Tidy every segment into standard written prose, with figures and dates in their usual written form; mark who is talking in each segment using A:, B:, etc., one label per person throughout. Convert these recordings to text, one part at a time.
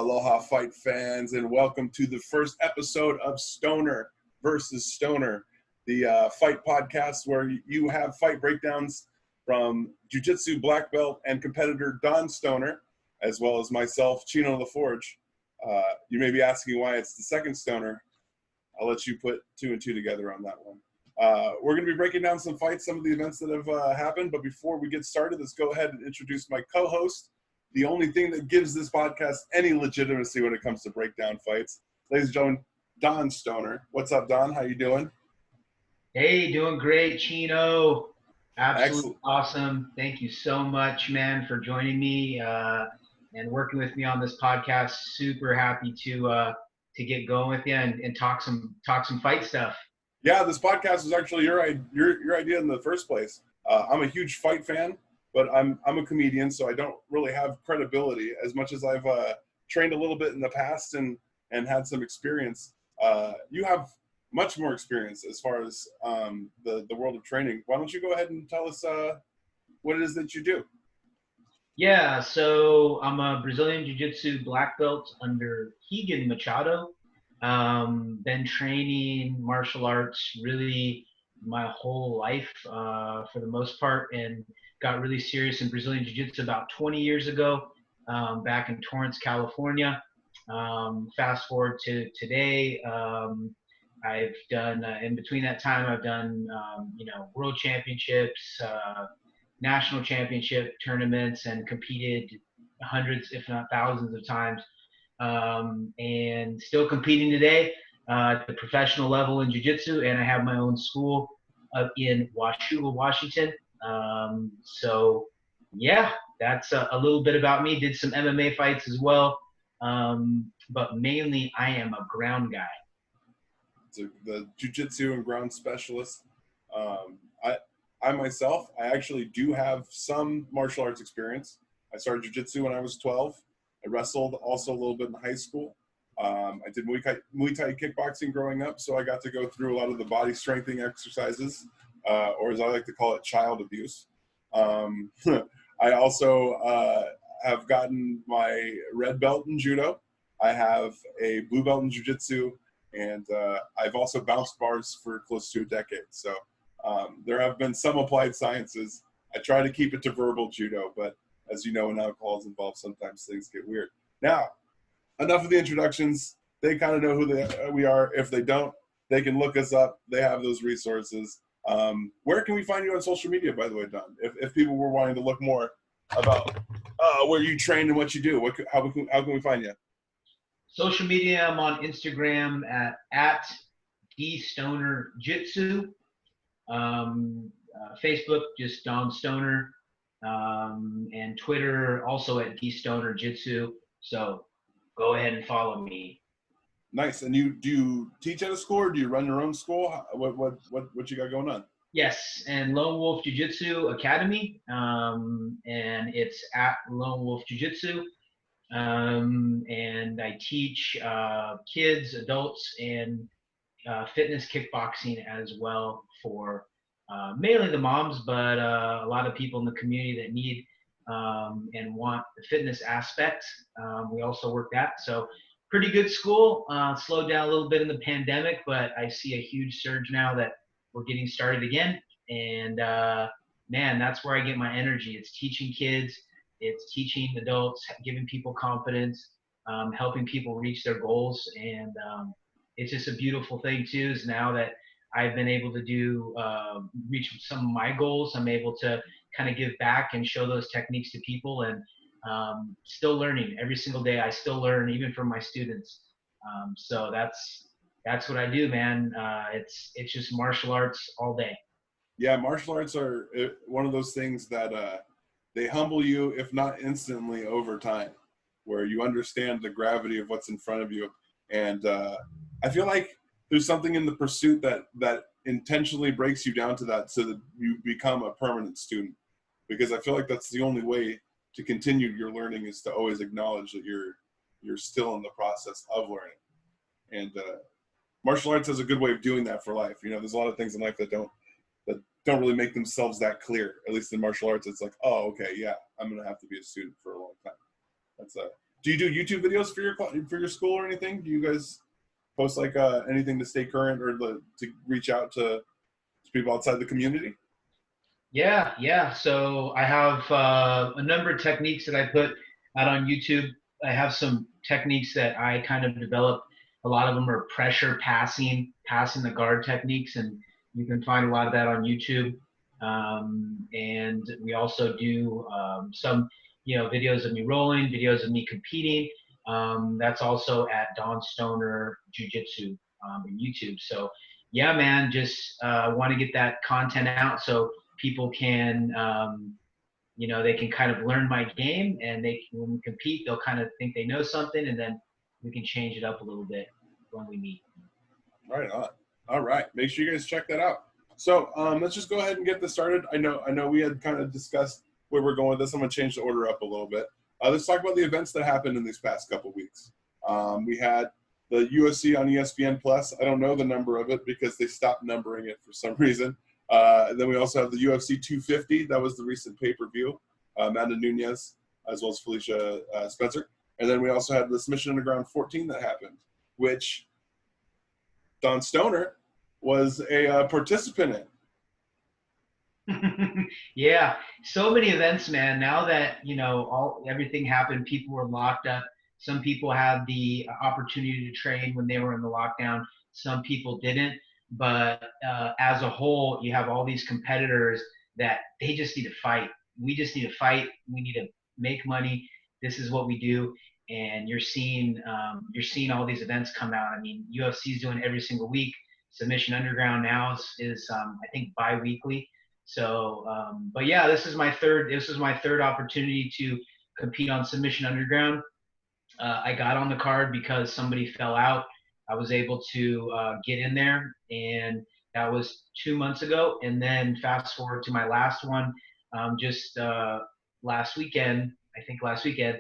A: Aloha fight fans, and welcome to the first episode of Stoner versus Stoner, the fight podcast where you have fight breakdowns from Jiu-Jitsu black belt and competitor Don Stoner, as well as myself, Chino LaForge. You may be asking why it's the second Stoner. I'll let you put two and two together on that one. We're going to be breaking down some fights, some of the events that have happened, but before we get started, let's go ahead and introduce my co-host, the only thing that gives this podcast any legitimacy when it comes to breakdown fights. Ladies and gentlemen, Don Stoner. What's up, Don? How you doing?
B: Hey, doing great, Chino. Absolutely
A: Excellent.
B: awesome. Thank you so much, man, for joining me and working with me on this podcast. Super happy to get going with you and talk some fight stuff.
A: Yeah, this podcast was actually your idea in the first place. I'm a huge fight fan, but I'm a comedian, so I don't really have credibility as much as I've trained a little bit in the past and had some experience. You have much more experience as far as the world of training. Why don't you go ahead and tell us what it is that you do?
B: Yeah, so I'm a Brazilian Jiu-Jitsu black belt under Keegan Machado. Been training martial arts really my whole life for the most part, and got really serious in Brazilian Jiu-Jitsu about 20 years ago, back in Torrance, California. Fast forward to today, I've done, in between that time, I've done, world championships, national championship tournaments, and competed hundreds, if not thousands of times. And still competing today at the professional level in jiu-jitsu, and I have my own school in Washougal, Washington. So yeah, that's a little bit about me. Did some MMA fights as well, but mainly I am a ground guy.
A: The jiu-jitsu and ground specialist. I myself, I actually do have some martial arts experience. I started jiu-jitsu when I was 12. I wrestled also a little bit in high school. I did Muay Thai kickboxing growing up, so I got to go through a lot of the body strengthening exercises, or as I like to call it, child abuse. I also have gotten my red belt in judo. I have a blue belt in jiu-jitsu, and I've also bounced bars for close to a decade. So there have been some applied sciences. I try to keep it to verbal judo, but as you know, when alcohol is involved, sometimes things get weird. Now, enough of the introductions. They kind of know who we are. If they don't, they can look us up. They have those resources. Where can we find you on social media, by the way, Don? If people were wanting to look more about where you train and what you do, how can we find you?
B: Social media, I'm on Instagram at DStonerJitsu. Facebook, just Don Stoner. And Twitter also at DStonerJitsu. So go ahead and follow me.
A: Nice. And do you teach at a school, or do you run your own school? What you got going on?
B: Yes, and Lone Wolf Jiu-Jitsu Academy, and it's at Lone Wolf Jiu-Jitsu. And I teach kids, adults, and fitness kickboxing as well for mainly the moms, but a lot of people in the community that need and want the fitness aspect. We also work that. So pretty good school. Slowed down a little bit in the pandemic, but I see a huge surge now that we're getting started again. And man, that's where I get my energy. It's teaching kids, it's teaching adults, giving people confidence, helping people reach their goals. And it's just a beautiful thing too, is now that I've been able to reach some of my goals, I'm able to kind of give back and show those techniques to people, and still learning every single day. I still learn, even from my students. So that's what I do, man. It's just martial arts all day.
A: Yeah, martial arts are one of those things that they humble you, if not instantly, over time, where you understand the gravity of what's in front of you. And I feel like there's something in the pursuit that intentionally breaks you down to that, so that you become a permanent student. Because I feel like that's the only way to continue your learning, is to always acknowledge that you're still in the process of learning. And martial arts has a good way of doing that for life. You know, there's a lot of things in life that don't really make themselves that clear. At least in martial arts, it's like, oh, okay, yeah, I'm gonna have to be a student for a long time. That's Do you do YouTube videos for your school or anything? Do you guys post like anything to stay current or to reach out to people outside the community?
B: Yeah, yeah. So I have a number of techniques that I put out on YouTube. I have some techniques that I kind of developed. A lot of them are pressure passing the guard techniques, and you can find a lot of that on YouTube. And we also do some, videos of me rolling, videos of me competing. That's also at Don Stoner Jiu Jitsu on YouTube. So yeah, man, just want to get that content out so people can they can kind of learn my game, and when we compete they'll kind of think they know something, and then we can change it up a little bit when we meet.
A: Right on. All right, make sure you guys check that out. So let's just go ahead and get this started. I know we had kind of discussed where we're going with this. I'm going to change the order up a little bit. Let's talk about the events that happened in these past couple weeks. We had the UFC on ESPN Plus. I don't know the number of it because they stopped numbering it for some reason. Then we also have the UFC 250. That was the recent pay-per-view. Amanda Nunes, as well as Felicia Spencer. And then we also had the Submission Underground 14 that happened, which Don Stoner was a participant in.
B: Yeah, so many events, man. Now that everything happened, people were locked up. Some people had the opportunity to train when they were in the lockdown. Some people didn't. But as a whole, you have all these competitors that they just need to fight. We just need to fight. We need to make money. This is what we do. And you're seeing all these events come out. I mean, UFC is doing every single week. Submission Underground now is I think bi-weekly. So, but yeah, this is my third opportunity to compete on Submission Underground. I got on the card because somebody fell out. I was able to get in there, and that was 2 months ago. And then fast forward to my last one, just last weekend. I think last weekend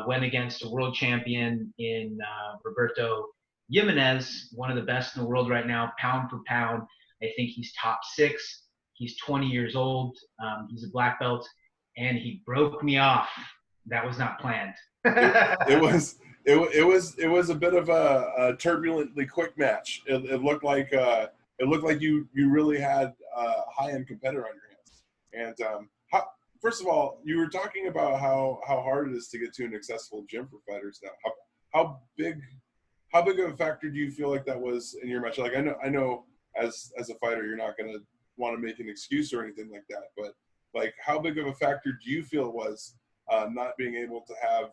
B: went against a world champion in Roberto Jimenez, one of the best in the world right now, pound for pound. I think he's top 6. He's 20 years old. He's a black belt, and he broke me off. That was not planned.
A: it was a bit of a turbulently quick match. It looked like you really had a high-end competitor on your hands. And first of all, you were talking about how hard it is to get to an accessible gym for fighters now. How big of a factor do you feel like that was in your match? Like I know as a fighter, you're not going to want to make an excuse or anything like that, but like how big of a factor do you feel it was not being able to have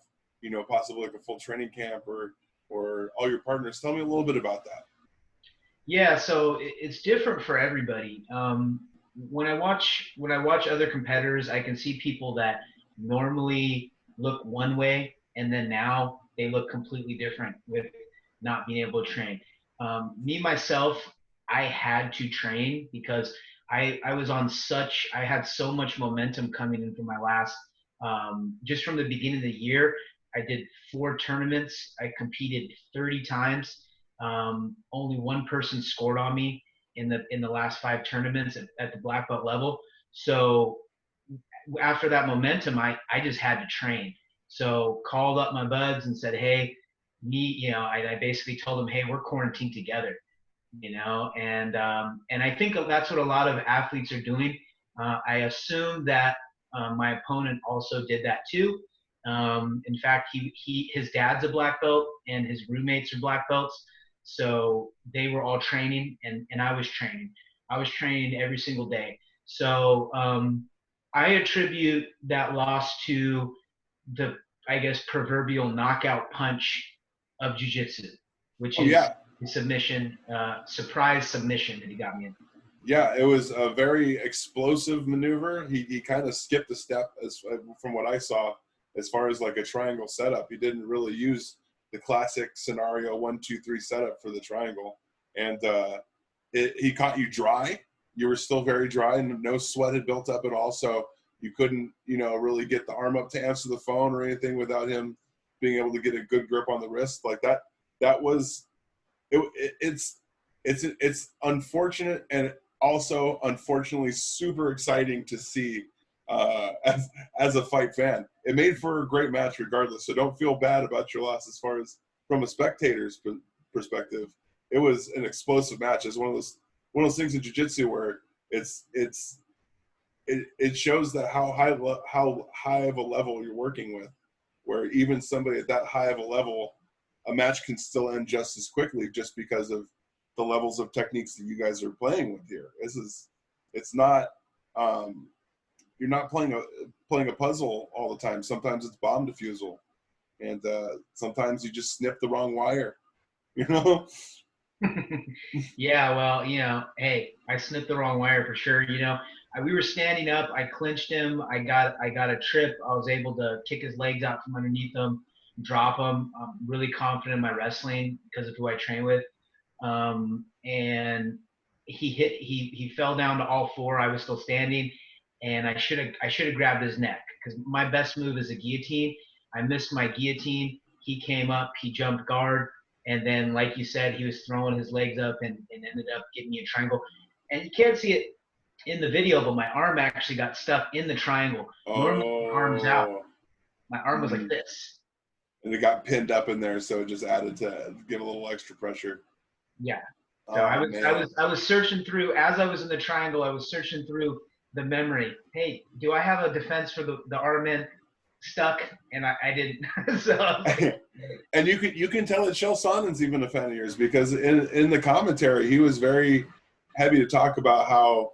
A: possibly like a full training camp or all your partners? Tell me a little bit about that.
B: Yeah, so it's different for everybody. When I watch other competitors, I can see people that normally look one way, and then now they look completely different with not being able to train. Me myself, I had to train because I had so much momentum coming in from my last just from the beginning of the year. I did 4 tournaments. I competed 30 times. Only one person scored on me in the last 5 tournaments at the black belt level. So after that momentum, I just had to train. So called up my buds and said, hey, I basically told them, hey, we're quarantined together, and I think that's what a lot of athletes are doing. I assume that my opponent also did that too. In fact, his dad's a black belt and his roommates are black belts. So they were all training, and I was training. I was training every single day. So I attribute that loss to the, I guess, proverbial knockout punch of jiu-jitsu, which is the submission, surprise submission that he got me in.
A: Yeah, it was a very explosive maneuver. He kind of skipped a step from what I saw as far as like a triangle setup. He didn't really use the classic scenario 1, 2, 3 setup for the triangle, and he caught you dry. You were still very dry, and no sweat had built up at all, so you couldn't really get the arm up to answer the phone or anything without him being able to get a good grip on the wrist like that. That was it's unfortunate, and also unfortunately super exciting to see as a fight fan. It made for a great match regardless, so don't feel bad about your loss as far as from a spectator's perspective. It was an explosive match. It's one of those things in jiu-jitsu where it shows that how high of a level you're working with, where even somebody at that high of a level, a match can still end just as quickly just because of the levels of techniques that you guys are playing with here. It's not you're not playing a puzzle all the time. Sometimes it's bomb defusal, and sometimes you just snip the wrong wire. You know.
B: Yeah, well, hey, I snipped the wrong wire for sure. We were standing up. I clinched him. I got a trip. I was able to kick his legs out from underneath him, drop him. I'm really confident in my wrestling because of who I train with. And he fell down to all four. I was still standing, and I should have grabbed his neck because my best move is a guillotine. I missed my guillotine. He came up. He jumped guard. And then, like you said, he was throwing his legs up and ended up getting me a triangle. And you can't see it in the video, but my arm actually got stuck in the triangle. Normally, my arm's out. My arm was like this.
A: And it got pinned up in there, so it just added to give a little extra pressure.
B: Yeah. So I was searching through, as I was in the triangle, I was searching through the memory. Hey, do I have a defense for the arm in? Stuck, and I didn't. So.
A: And you can tell that Chael Sonnen's even a fan of yours because in the commentary he was very happy to talk about how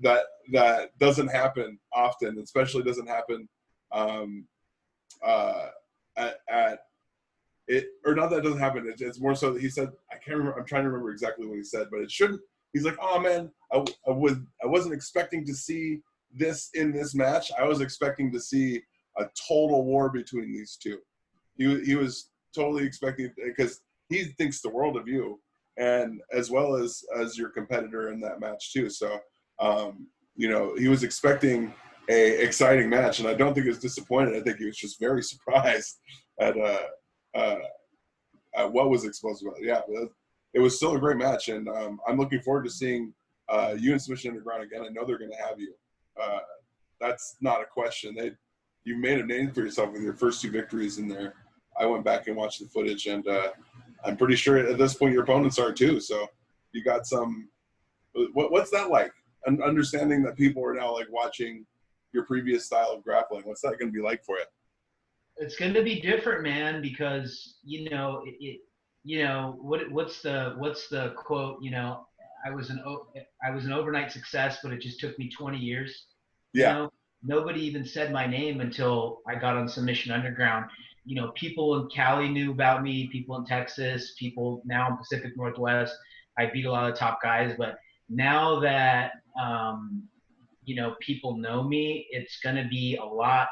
A: that doesn't happen often, especially doesn't happen at it, or not that it doesn't happen. It's more so that he said, I can't remember. I'm trying to remember exactly what he said, but it shouldn't. He's like, oh man, I wasn't expecting to see this in this match. I was expecting to see a total war between these two. He was totally expecting, because he thinks the world of you, and as well as your competitor in that match too. So he was expecting a exciting match, and I don't think he was disappointed. I think he was just very surprised at what was exposed about it. Yeah, it was still a great match, and I'm looking forward to seeing you and Submission Underground again. I know they're going to have you. That's not a question. You made a name for yourself with your first two victories in there. I went back and watched the footage, and I'm pretty sure at this point your opponents are too. So you got some. What's that like? Understanding that people are now like watching your previous style of grappling. What's that going to be like for you?
B: It's going to be different, man, because what's the quote? I was an overnight success, but it just took me 20 years.
A: Yeah.
B: Nobody even said my name until I got on Submission Underground. People in Cali knew about me, people in Texas, people now in Pacific Northwest. I beat a lot of top guys, but now that, people know me, it's going to be a lot.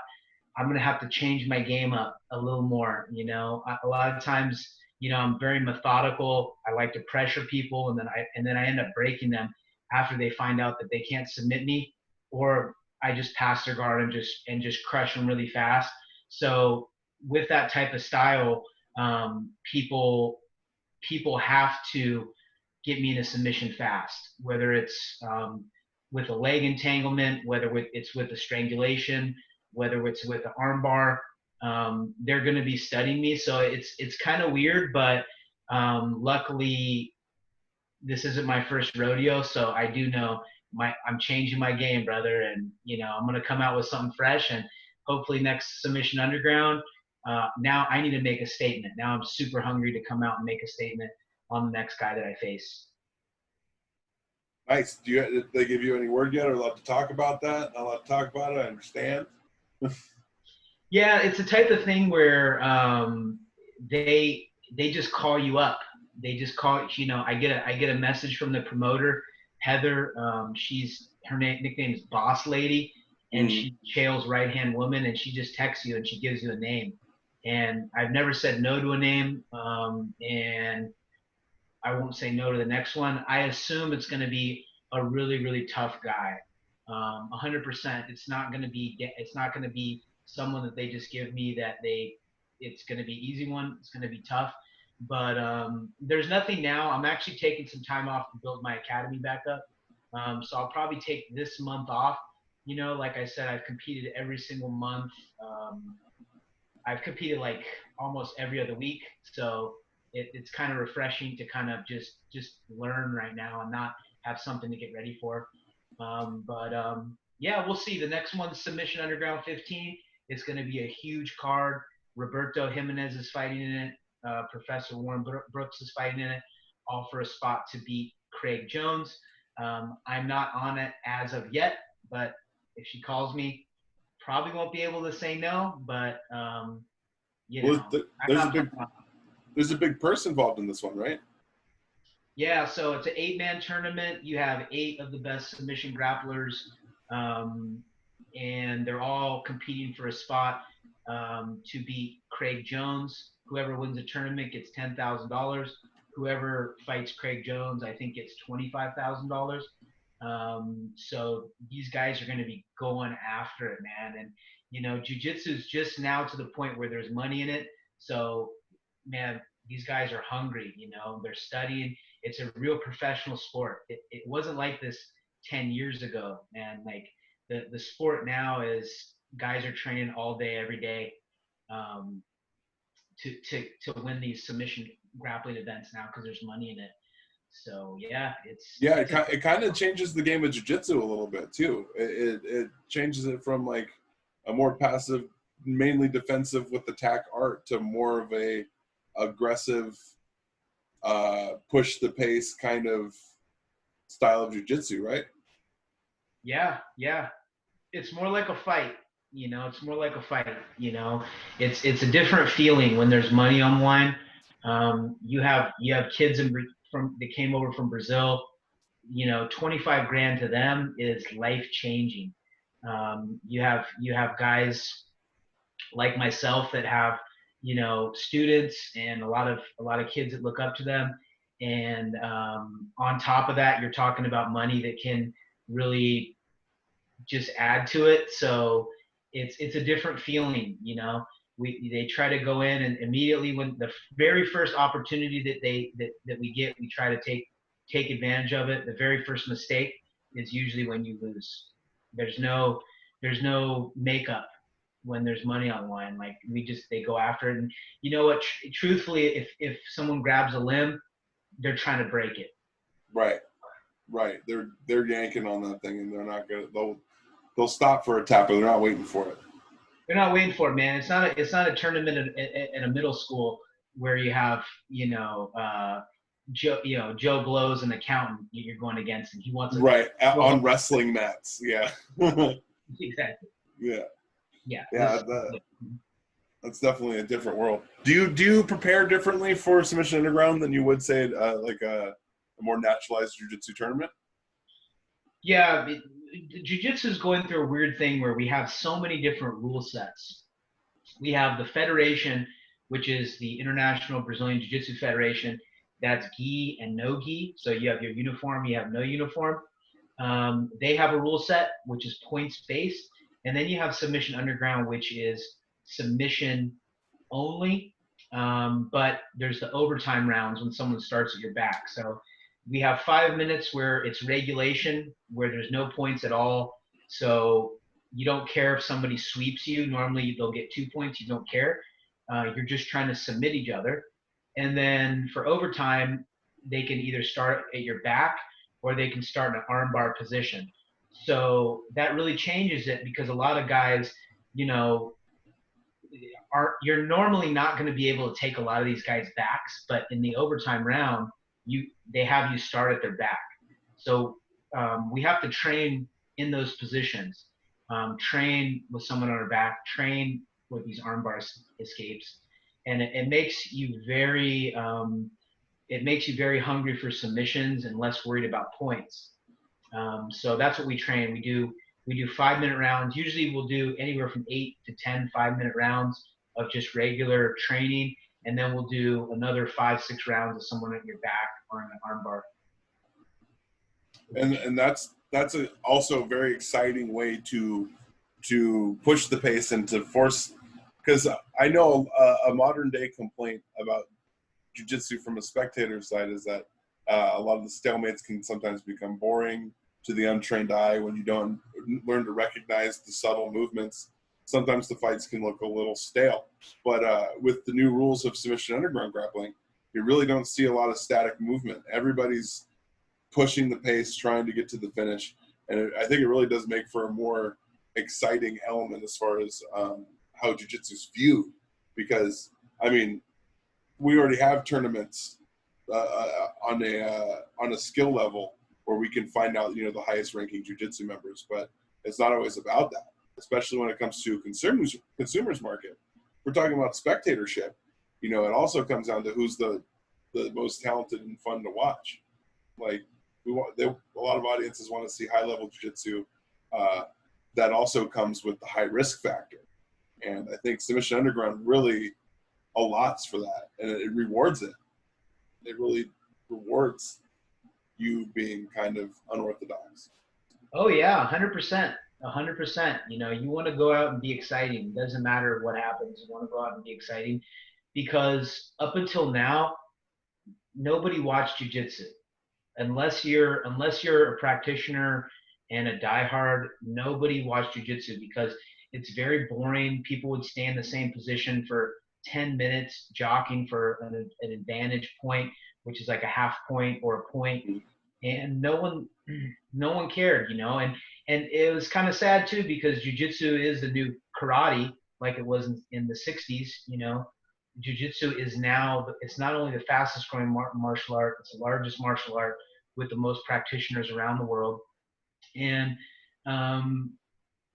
B: I'm going to have to change my game up a little more. A lot of times, I'm very methodical. I like to pressure people, and then I end up breaking them after they find out that they can't submit me, or I just pass their guard and just crush them really fast. So with that type of style, people have to get me in a submission fast, whether it's with a leg entanglement, whether it's with a strangulation, whether it's with an arm bar. They're going to be studying me, so it's kind of weird, but luckily this isn't my first rodeo, so I do know I'm changing my game, brother, and I'm going to come out with something fresh, and hopefully next Submission Underground, now I need to make a statement. Now I'm super hungry to come out and make a statement on the next guy that I face.
A: Nice. Did they give you any word yet, or allowed to talk about that? Not allowed to talk about it. I understand.
B: Yeah, it's the type of thing where they just call you up. They just call. I get a message from the promoter, Heather. Her nickname is Boss Lady, and she's Chael's right-hand woman, and she just texts you and she gives you a name. And I've never said no to a name, and I won't say no to the next one. I assume it's going to be a really, really tough guy. 100%. It's not going to be someone that they just give me it's going to be easy one. It's going to be tough. But there's nothing now. I'm actually taking some time off to build my academy back up. So I'll probably take this month off You know, like I said, I've competed every single month. I've competed like almost every other week, so it's kind of refreshing to kind of just learn right now and not have something to get ready for. But yeah, we'll see. The next one's Submission Underground 15. It's going to be a huge card. Roberto Jimenez is fighting in it. Professor Warren Brooks is fighting in it, all for a spot to beat Craig Jones. I'm not on it as of yet, but if she calls me, probably won't be able to say no. But you
A: Well,
B: know,
A: there's a big purse involved in this one, right?
B: yeah, so it's an 8-man tournament. You have 8 of the best submission grapplers, um, and they're all competing for a spot to beat Craig Jones. Whoever wins the tournament gets $10,000. Whoever fights Craig Jones, I think, gets $25,000. So these guys are going to be going after it, man. And you know, jujitsu is just now to the point where there's money in it. So, man, these guys are hungry. You know, they're studying. It's a real professional sport. It wasn't like this 10 years ago, man. Like the sport now is guys are training all day, every day, um, to win these submission grappling events now because there's money in it. So yeah,
A: Yeah,
B: it's a
A: it kind of changes the game of jiu-jitsu a little bit too. It changes it from like a more passive, mainly defensive with attack art to more of a aggressive, push the pace kind of style of jiu-jitsu, right?
B: yeah. It's more like a fight. You know, it's more like a fight. You know, it's a different feeling when there's money on the line. You have kids from that came over from Brazil. You know, 25 grand to them is life changing. You have guys like myself that have, you know, students and a lot of kids that look up to them. And on top of that, you're talking about money that can really just add to it. So it's a different feeling, you know. They try to go in and immediately when the very first opportunity that we get, we try to take advantage of it. The very first mistake is usually when you lose. There's no there's no makeup when there's money on the line. Like they go after it. And you know what? Truthfully, if someone grabs a limb, they're trying to break it.
A: Right, right. They're yanking on that thing, and they're not gonna. They'll stop for a tap, but they're not waiting for it.
B: They're not waiting for it, man. It's not a tournament in a middle school where you have Joe Blow's an accountant you're going against, and he wants to
A: Right on wrestling mats. Yeah.
B: exactly.
A: Yeah.
B: Yeah.
A: Yeah. That's definitely a different world. Do you prepare differently for Submission Underground than you would say like a more naturalized jiu-jitsu tournament?
B: Yeah, jiu-jitsu is going through a weird thing where we have so many different rule sets. We have the federation, which is the International Brazilian Jiu-Jitsu Federation. That's gi and no gi. So you have your uniform, you have no uniform. They have a rule set which is points based, and then you have Submission Underground, which is submission only. But there's the overtime rounds when someone starts at your back. So we have 5 minutes where it's regulation, where there's no points at all. So you don't care if somebody sweeps you. Normally they'll get 2 points. You don't care. You're just trying to submit each other. And then for overtime, they can either start at your back or they can start in an armbar position. So that really changes it because a lot of guys, you know, you're normally not going to be able to take a lot of these guys' backs, but in the overtime round, they have you start at their back. So we have to train in those positions, train with someone on our back, train with these armbar escapes, and it makes you very hungry for submissions and less worried about points. So that's what we train. We do 5-minute rounds. Usually we'll do anywhere from 8 to 10 5-minute rounds of just regular training, and then we'll do another 5-6 rounds of someone at your back or in an armbar.
A: And that's also a very exciting way to push the pace and to force, because I know a modern day complaint about jiu-jitsu from a spectator side is that a lot of the stalemates can sometimes become boring. to the untrained eye, when you don't learn to recognize the subtle movements, sometimes the fights can look a little stale. But with the new rules of submission underground grappling, you really don't see a lot of static movement. Everybody's pushing the pace, trying to get to the finish. And I think it really does make for a more exciting element as far as how jiu-jitsu is viewed. Because, I mean, we already have tournaments on a skill level where we can find out, you know, the highest ranking jiu-jitsu members, but it's not always about that, especially when it comes to consumers market. We're talking about spectatorship. You know, it also comes down to who's the most talented and fun to watch. Like, a lot of audiences want to see high level jiu-jitsu. That also comes with the high risk factor, and I think Submission Underground really allots for that, and it rewards it. It really rewards you being kind of unorthodox.
B: Oh yeah, 100%. 100%. You know, you want to go out and be exciting. It doesn't matter what happens. You want to go out and be exciting, because up until now, nobody watched jiu-jitsu. Unless you're a practitioner and a diehard, nobody watched jiu-jitsu because it's very boring. People would stay in the same position for 10 minutes, jockeying for an advantage point, which is like a half point or a point, and no one cared, you know. And it was kind of sad too, because jiu-jitsu is the new karate, like it was in the 60s, you know. Jiu-jitsu is now, it's not only the fastest growing martial art, it's the largest martial art with the most practitioners around the world. And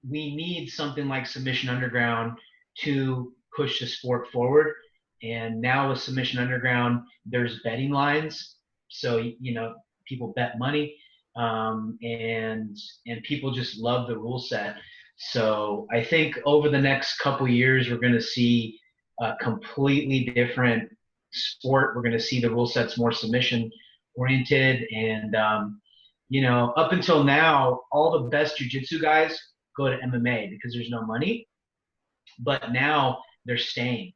B: we need something like Submission Underground to push the sport forward. And now with Submission Underground, there's betting lines. So, you know, people bet money, and people just love the rule set. So I think over the next couple years, we're going to see a completely different sport. We're going to see the rule sets more submission oriented. And, you know, up until now, all the best jiu-jitsu guys go to MMA because there's no money, but now they're staying.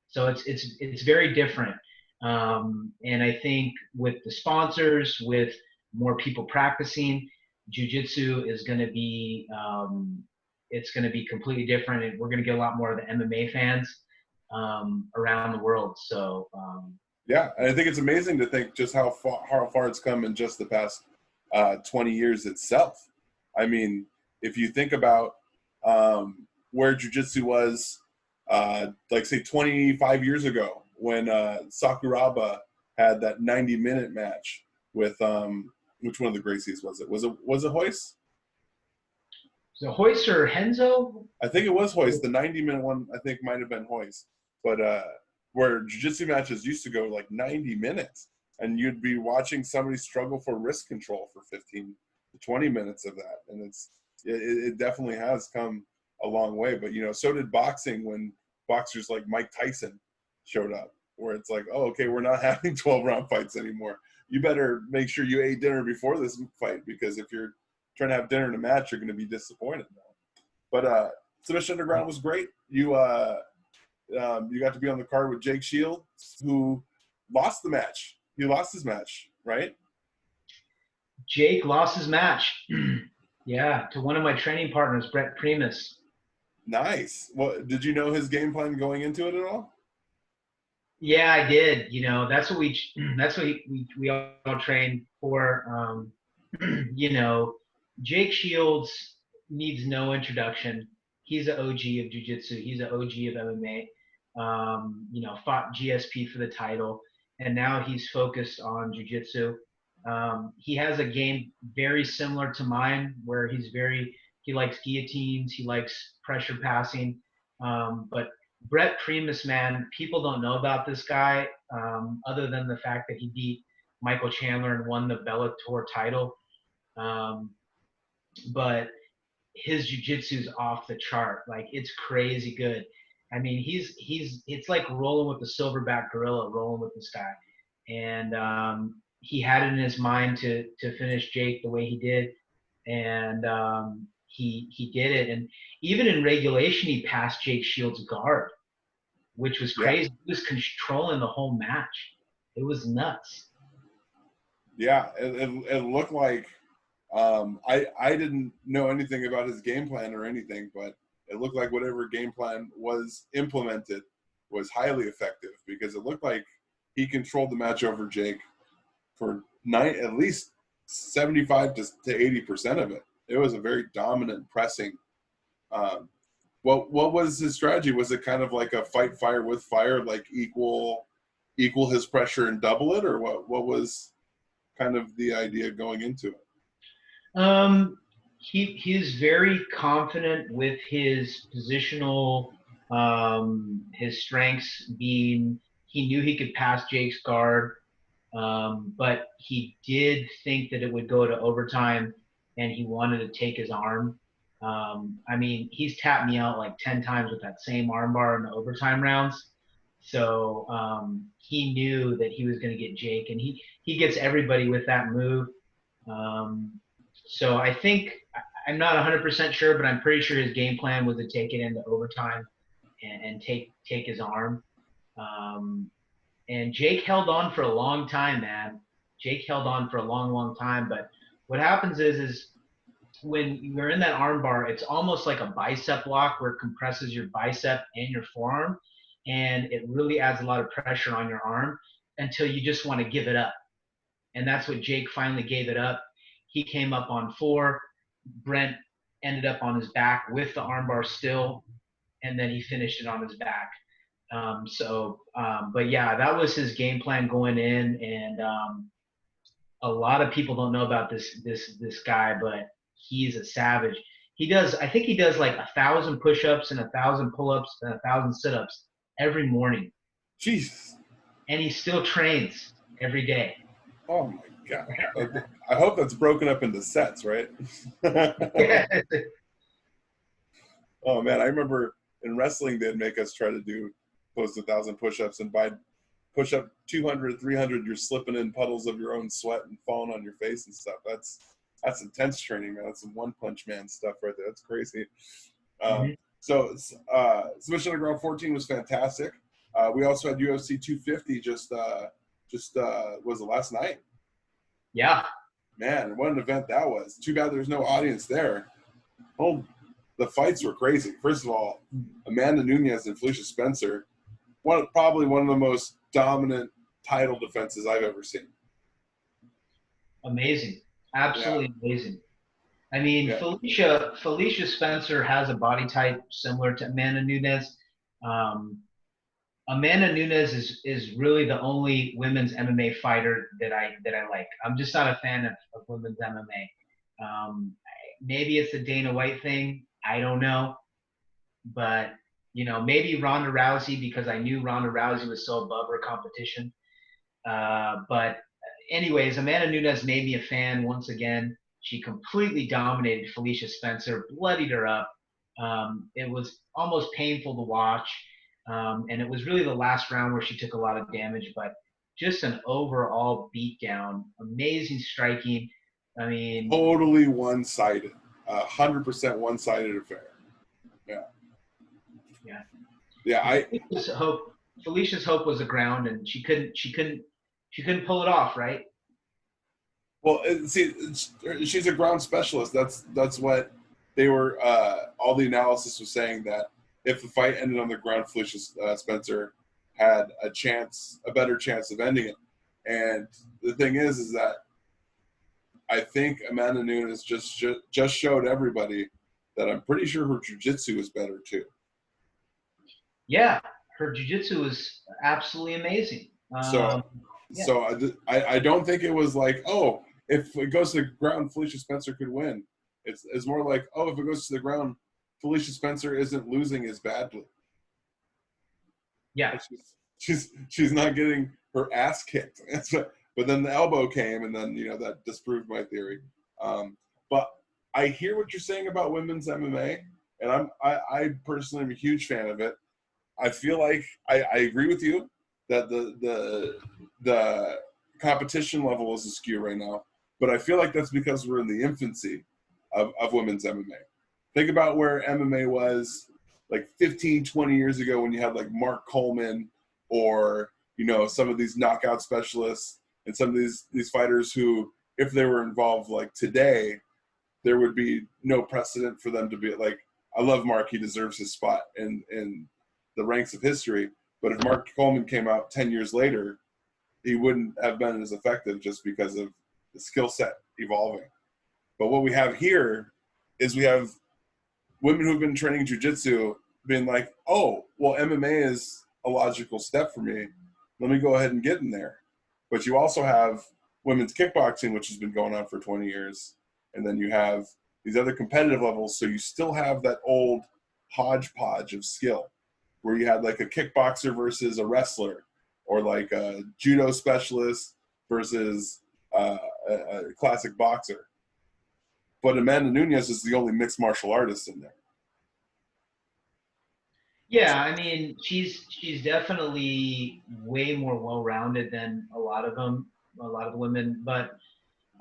B: So it's very different. And I think with the sponsors, with more people practicing, jiu-jitsu is going to be, it's going to be completely different, and we're going to get a lot more of the MMA fans around the world. So
A: yeah, and I think it's amazing to think just how far it's come in just the past 20 years itself. I mean, if you think about where jiu-jitsu was, like say 25 years ago, when Sakuraba had that 90-minute match with which one of the Gracies was it? Was it Royce?
B: So Royce or Renzo?
A: I think it was Royce. The 90-minute one, I think, might have been Royce. But where jiu-jitsu matches used to go like 90 minutes, and you'd be watching somebody struggle for wrist control for 15 to 20 minutes of that. And it definitely has come a long way. But, you know, so did boxing when boxers like Mike Tyson showed up, where it's like, oh, okay, we're not having 12-round fights anymore. You better make sure you ate dinner before this fight, because if you're trying to have dinner in a match, you're going to be disappointed. But Submission Underground was great. You got to be on the card with Jake Shields, who lost the match. He lost his match, right?
B: Jake lost his match. Yeah, to one of my training partners, Brett Primus.
A: Nice. Well, did you know his game plan going into it at all?
B: Yeah, I did. You know, that's what we all train for. You know, Jake Shields needs no introduction. He's an OG of jiu-jitsu. He's an OG of MMA. You know, fought GSP for the title, and now he's focused on jiu-jitsu. He has a game very similar to mine, where he likes guillotines, he likes pressure passing. But Brett Primus, man, people don't know about this guy, other than the fact that he beat Michael Chandler and won the Bellator title. But his jiu-jitsu is off the chart. Like, it's crazy good. I mean, it's like rolling with the silverback gorilla, rolling with this guy. And he had it in his mind to finish Jake the way he did. And he did it. And even in regulation, he passed Jake Shields' guard, which was crazy. Yeah. He was controlling the whole match. It was nuts.
A: Yeah, it looked like I didn't know anything about his game plan or anything, but it looked like whatever game plan was implemented was highly effective because it looked like he controlled the match over Jake for at least 75 to 80% of it. It was a very dominant pressing. What was his strategy? Was it kind of like a fight fire with fire, like equal his pressure and double it, or what was kind of the idea going into it?
B: He's very confident with his positional, his strengths being he knew he could pass Jake's guard, but he did think that it would go to overtime, and he wanted to take his arm. I mean, he's tapped me out like 10 times with that same armbar in the overtime rounds. So he knew that he was going to get Jake, and he gets everybody with that move. So I think I'm not 100% sure, but I'm pretty sure his game plan was to take it into overtime and take his arm. And Jake held on for a long time, man. Jake held on for a long, long time. But what happens is when you're in that arm bar, it's almost like a bicep lock where it compresses your bicep and your forearm, and it really adds a lot of pressure on your arm until you just want to give it up. And that's what Jake finally gave it up. He came up on 4. Brent ended up on his back with the armbar still, and then he finished it on his back. But yeah, that was his game plan going in, and a lot of people don't know about this guy, but he's a savage. I think he does like 1,000 push-ups and 1,000 pull-ups and 1,000 sit-ups every morning.
A: Jeez.
B: And he still trains every day.
A: Oh my God. I hope that's broken up into sets, right? Oh man, I remember in wrestling they'd make us try to do close to 1,000 push-ups, and by push up 200, 300, you're slipping in puddles of your own sweat and falling on your face and stuff. That's intense training, man. That's some One Punch Man stuff right there. That's crazy. So Submission on the Ground 14 was fantastic. We also had UFC 250 just was the last night.
B: Yeah.
A: Man, what an event that was. Too bad there's no audience there. Oh, the fights were crazy. First of all, Amanda Nunes and Felicia Spencer, probably one of the most dominant title defenses I've ever seen.
B: Amazing. Absolutely amazing. I mean, Felicia Spencer has a body type similar to Amanda Nunes. Amanda Nunes is really the only women's MMA fighter that I like. I'm just not a fan of women's MMA. Maybe it's the Dana White thing. I don't know. But, maybe Ronda Rousey, because I knew Ronda Rousey was so above her competition. But anyways, Amanda Nunes made me a fan once again. She completely dominated Felicia Spencer, bloodied her up. It was almost painful to watch. And it was really the last round where she took a lot of damage, but just an overall beatdown. Amazing striking. I mean,
A: totally one-sided, 100% one-sided affair. Yeah.
B: Felicia's hope was the ground, and she couldn't pull it off, right?
A: Well, see, she's a ground specialist. That's what they were. All the analysis was saying that if the fight ended on the ground, Felicia Spencer had a better chance of ending it. And the thing is that I think Amanda Nunes just showed everybody that I'm pretty sure her jiu-jitsu is better too.
B: Yeah, her jiu-jitsu is absolutely amazing.
A: So I don't think it was like, oh, if it goes to the ground, Felicia Spencer could win. It's more like, oh, if it goes to the ground, Felicia Spencer isn't losing as badly.
B: Yeah.
A: She's not getting her ass kicked. But then the elbow came, and then that disproved my theory. But I hear what you're saying about women's MMA, and I personally am a huge fan of it. I feel like I agree with you that the competition level is askew right now, but I feel like that's because we're in the infancy of women's MMA. Think about where MMA was like 15, 20 years ago when you had like Mark Coleman or some of these knockout specialists and some of these fighters who if they were involved like today, there would be no precedent for them to be like, I love Mark, he deserves his spot in the ranks of history. But if Mark Coleman came out 10 years later, he wouldn't have been as effective just because of the skill set evolving. But what we have here is we have women who've been training jiu-jitsu being like, oh, well, MMA is a logical step for me. Let me go ahead and get in there. But you also have women's kickboxing, which has been going on for 20 years. And then you have these other competitive levels. So you still have that old hodgepodge of skill where you had like a kickboxer versus a wrestler, or like a judo specialist versus a classic boxer. But Amanda Nunes is the only mixed martial artist in there.
B: Yeah, I mean, she's definitely way more well-rounded than a lot of them, a lot of the women. But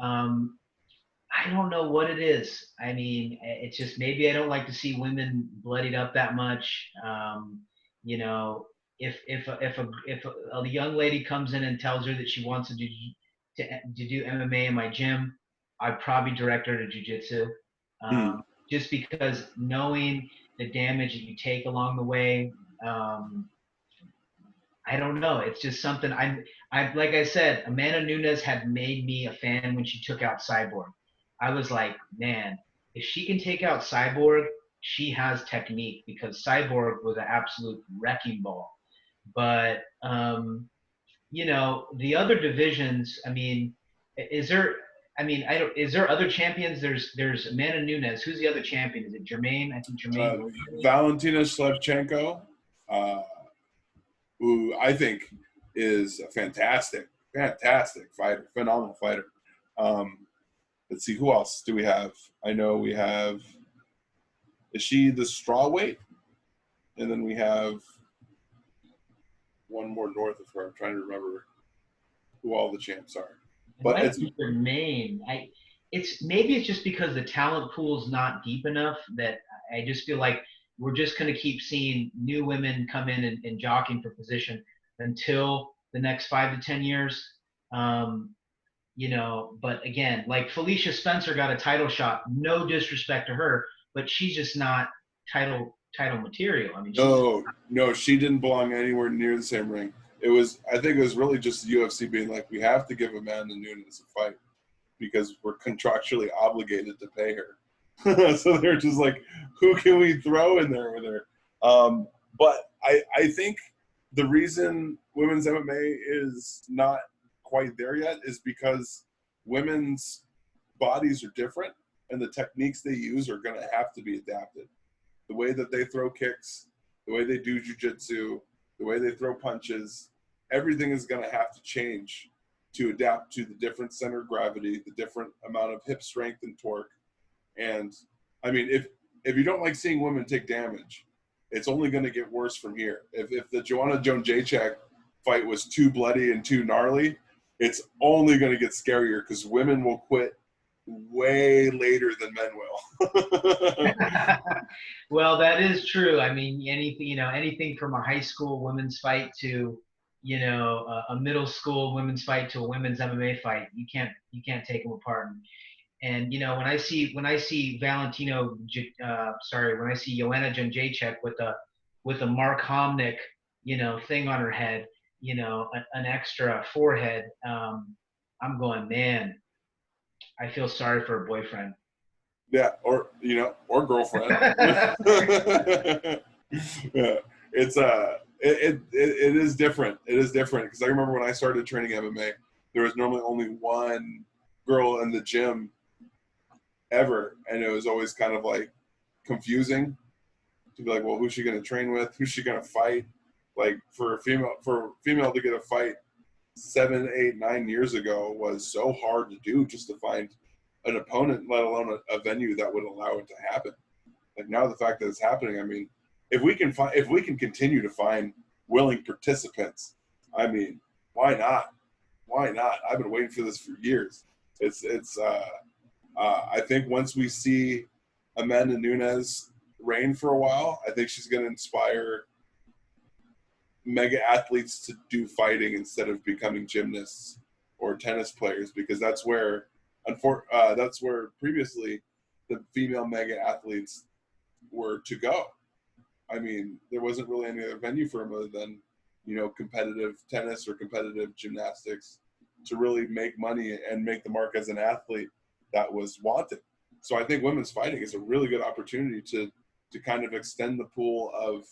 B: um, I don't know what it is. I mean, it's just maybe I don't like to see women bloodied up that much. You know, if a young lady comes in and tells her that she wants to do MMA in my gym, I'd probably direct her to jujitsu.
A: Hmm.
B: Just because knowing the damage that you take along the way, um, I don't know. It's just something I like I said, Amanda Nunes had made me a fan when she took out Cyborg. I was like, man, if she can take out Cyborg, she has technique because Cyborg was an absolute wrecking ball. But the other divisions, I mean, is there? I mean, I don't. Is there other champions? There's Amanda Nunes. Who's the other champion? Is it Jermaine? I think Jermaine.
A: Valentina Shevchenko, uh, who I think is a fantastic fighter, phenomenal fighter. Um, let's see, who else do we have? I know we have. Is she the strawweight? And then we have one more north of her. I'm trying to remember who all the champs are. But it's
B: Jermaine. Maybe it's just because the talent pool is not deep enough that I just feel like we're just going to keep seeing new women come in and jockeying for position until the next 5 to 10 years. But again, like Felicia Spencer got a title shot. No disrespect to her, but she's just not title material. I mean,
A: no, she didn't belong anywhere near the same ring. I think it was really just the UFC being like, we have to give Amanda Nunes a fight because we're contractually obligated to pay her. So they're just like, who can we throw in there with her? But I think the reason women's MMA is not quite there yet is because women's bodies are different and the techniques they use are going to have to be adapted. The way that they throw kicks, the way they do jiu-jitsu, the way they throw punches, everything is going to have to change to adapt to the different center of gravity, the different amount of hip strength and torque. And I mean, if you don't like seeing women take damage, it's only going to get worse from here. If the Joanna Jędrzejczyk fight was too bloody and too gnarly, it's only going to get scarier because women will quit way later than men will.
B: Well, that is true. I mean, anything from a high school women's fight to, a middle school women's fight to a women's MMA fight, you can't take them apart. And when I see when I see Joanna Jędrzejczyk with a Mark Homnick, thing on her head, an extra forehead, I'm going, man, I feel sorry for her boyfriend.
A: Yeah, or girlfriend. Yeah, it's it is different. It is different because I remember when I started training MMA, there was normally only one girl in the gym ever, and it was always kind of like confusing to be like, well, who's she going to train with? Who's she going to fight? Like for a female to get a fight 7, 8, 9 years ago was so hard to do just to find an opponent, let alone a venue that would allow it to happen. Like now, the fact that it's happening, I mean, if we can continue to find willing participants, I mean, why not? Why not? I've been waiting for this for years. I think once we see Amanda Nunes reign for a while, I think she's going to inspire mega athletes to do fighting instead of becoming gymnasts or tennis players, because that's where That's where previously the female mega athletes were to go. I mean, there wasn't really any other venue for them other than, competitive tennis or competitive gymnastics to really make money and make the mark as an athlete that was wanted. So I think women's fighting is a really good opportunity to kind of extend the pool of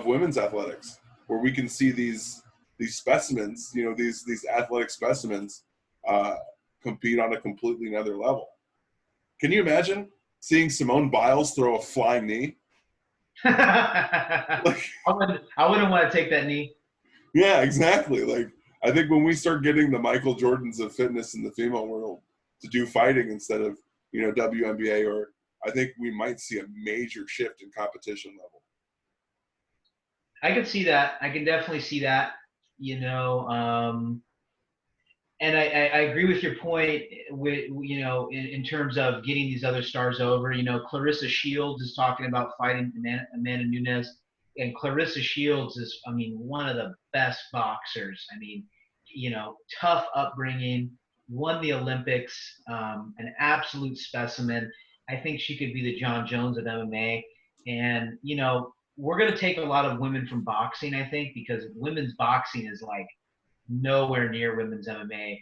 A: women's athletics, where we can see these specimens, these athletic specimens, compete on a completely another level. Can you imagine seeing Simone Biles throw a flying knee?
B: I wouldn't want to take that knee.
A: Yeah, exactly. Like, I think when we start getting the Michael Jordans of fitness in the female world to do fighting instead of, WNBA, or I think we might see a major shift in competition level.
B: I could see that. I can definitely see that. And I agree with your point with, in terms of getting these other stars over. Clarissa Shields is talking about fighting Amanda Nunes, and Clarissa Shields is, one of the best boxers. Tough upbringing, won the Olympics, an absolute specimen. I think she could be the John Jones of MMA. And, we're going to take a lot of women from boxing, I think, because women's boxing is like nowhere near women's MMA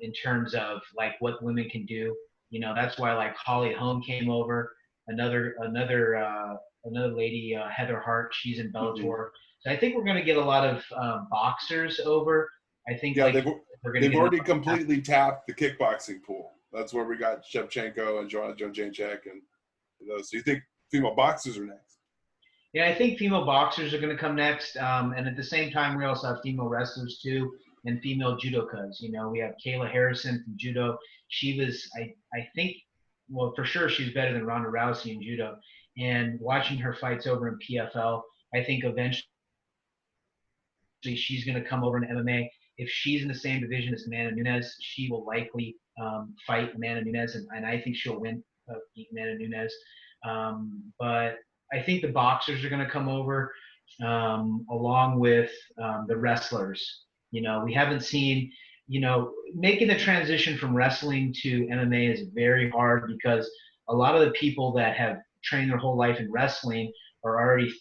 B: in terms of like what women can do. That's why like Holly Holm came over, another lady, Heather Hart, she's in Bellator. Mm-hmm. So I think we're going to get a lot of boxers over. I think
A: they've already completely tapped the kickboxing pool. That's where we got Shevchenko and Joanna Jędrzejczyk and those. So you think female boxers are next?
B: Yeah, I think female boxers are going to come next. And at the same time, we also have female wrestlers too, and female judokas. We have Kayla Harrison from judo. She was, I think, well, for sure she's better than Ronda Rousey in judo. And watching her fights over in PFL, I think eventually she's going to come over in MMA. If she's in the same division as Amanda Nunes, she will likely fight Amanda Nunes, and I think she'll win Amanda Nunes. But I think the boxers are going to come over along with the wrestlers. We haven't seen, making the transition from wrestling to MMA is very hard because a lot of the people that have trained their whole life in wrestling are already,